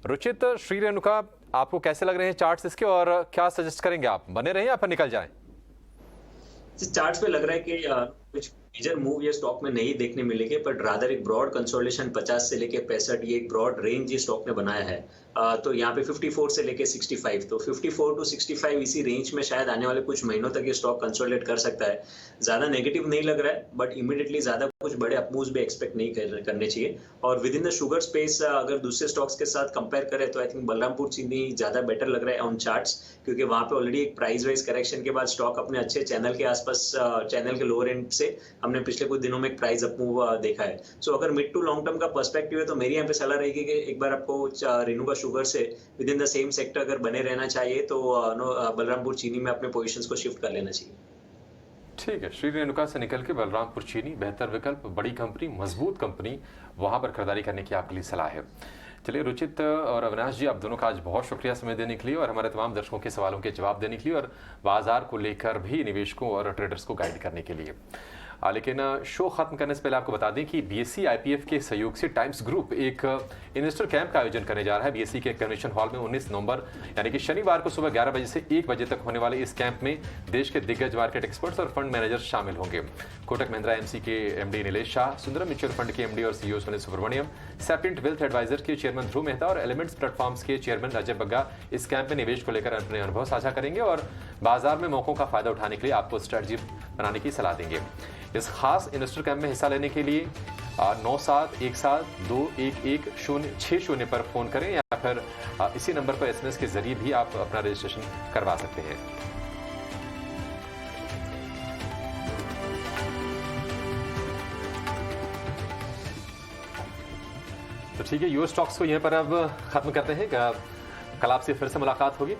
रुचित, श्री रेणुका आपको कैसे लग रहे हैं चार्ट्स इसके और क्या सजेस्ट करेंगे आप, बने रहें या फिर निकल जाएं? चार्ट्स पे लग रहा है कि कुछ मेजर मूव ये स्टॉक में नहीं देखने मिलेंगे, बट रादर एक ब्रॉड कंसोलिडेशन 50 से लेके 65, ये एक ब्रॉड रेंज ये स्टॉक ने बनाया है। तो यहाँ पे 54 से लेके 65, तो 54 टू 65 इसी रेंज में शायद आने वाले कुछ महीनों तक ये स्टॉक कंसोलिडेट कर सकता है। ज्यादा नेगेटिव नहीं लग रहा है, बट इमीडिएटली ज्यादा कुछ बड़े अपमूव्स भी एक्सपेक्ट नहीं करने चाहिए। और with in the sugar space अगर दूसरे स्टॉक्स के साथ कंपेयर करें तो आई थिंक बलरामपुर चीनी ज्यादा बेटर लग रहा है ऑन चार्ट्स, क्योंकि वहां पे ऑलरेडी एक प्राइस वाइज करेक्शन के बाद स्टॉक अपने अच्छे चैनल के आसपास, चैनल के लोअर एंड से हमने पिछले कुछ दिनों में एक प्राइस अपमूव देखा है। सो अगर मिड टू लॉन्ग टर्म का पर्सपेक्टिव है तो मेरी यहाँ पे सलाह रहेगी कि एक बार आपको रेणुका शुगर से with in the same sector अगर बने रहना चाहिए तो बलरामपुर चीनी में अपने पोजीशंस को शिफ्ट कर लेना चाहिए। ठीक है, श्री रेणुका से निकल के बलरामपुर चीनी बेहतर विकल्प, बड़ी कंपनी, मजबूत कंपनी, वहां पर खरीदारी करने की आपके लिए सलाह है। चलिए रुचित और अविनाश जी, आप दोनों का आज बहुत शुक्रिया समय देने के लिए और हमारे तमाम दर्शकों के सवालों के जवाब देने के लिए और बाजार को लेकर भी निवेशकों और ट्रेडर्स को गाइड करने के लिए। लेकिन शो खत्म करने से पहले आपको बता दें कि बीएससी आईपीएफ के सहयोग से टाइम्स ग्रुप एक इन्वेस्टर कैंप का आयोजन करने जा रहा है बीएससी के कन्वेंशन हॉल में 19 नवंबर यानी कि शनिवार को सुबह 11 बजे से 1 बजे तक होने वाले इस कैंप में देश के दिग्गज मार्केट एक्सपर्ट्स और फंड मैनेजर्स शामिल होंगे। कोटक महिंद्रा एमसी के MD Nilesh Shah, Sundaram mutual fund के एमडी और CEO Sunil Subramaniam, Sapient Wealth Advisor के चेयरमैन ध्रुव मेहता और एलिमेंट्स प्लेटफॉर्म्स के चेयरमैन अजय बग्गा इस कैंप में निवेश को लेकर अपने अनुभव साझा करेंगे और बाजार में मौकों का फायदा उठाने के लिए आपको स्ट्रेटजी बनाने की सलाह देंगे। इस खास इन्वेस्टर कैंप में हिस्सा लेने के लिए 9717211060 पर फोन करें या फिर इसी नंबर पर एसएमएस के जरिए भी आप अपना रजिस्ट्रेशन करवा सकते हैं। तो ठीक है, यूएस स्टॉक्स को यहीं पर अब खत्म करते हैं। कल आपसे फिर से मुलाकात होगी।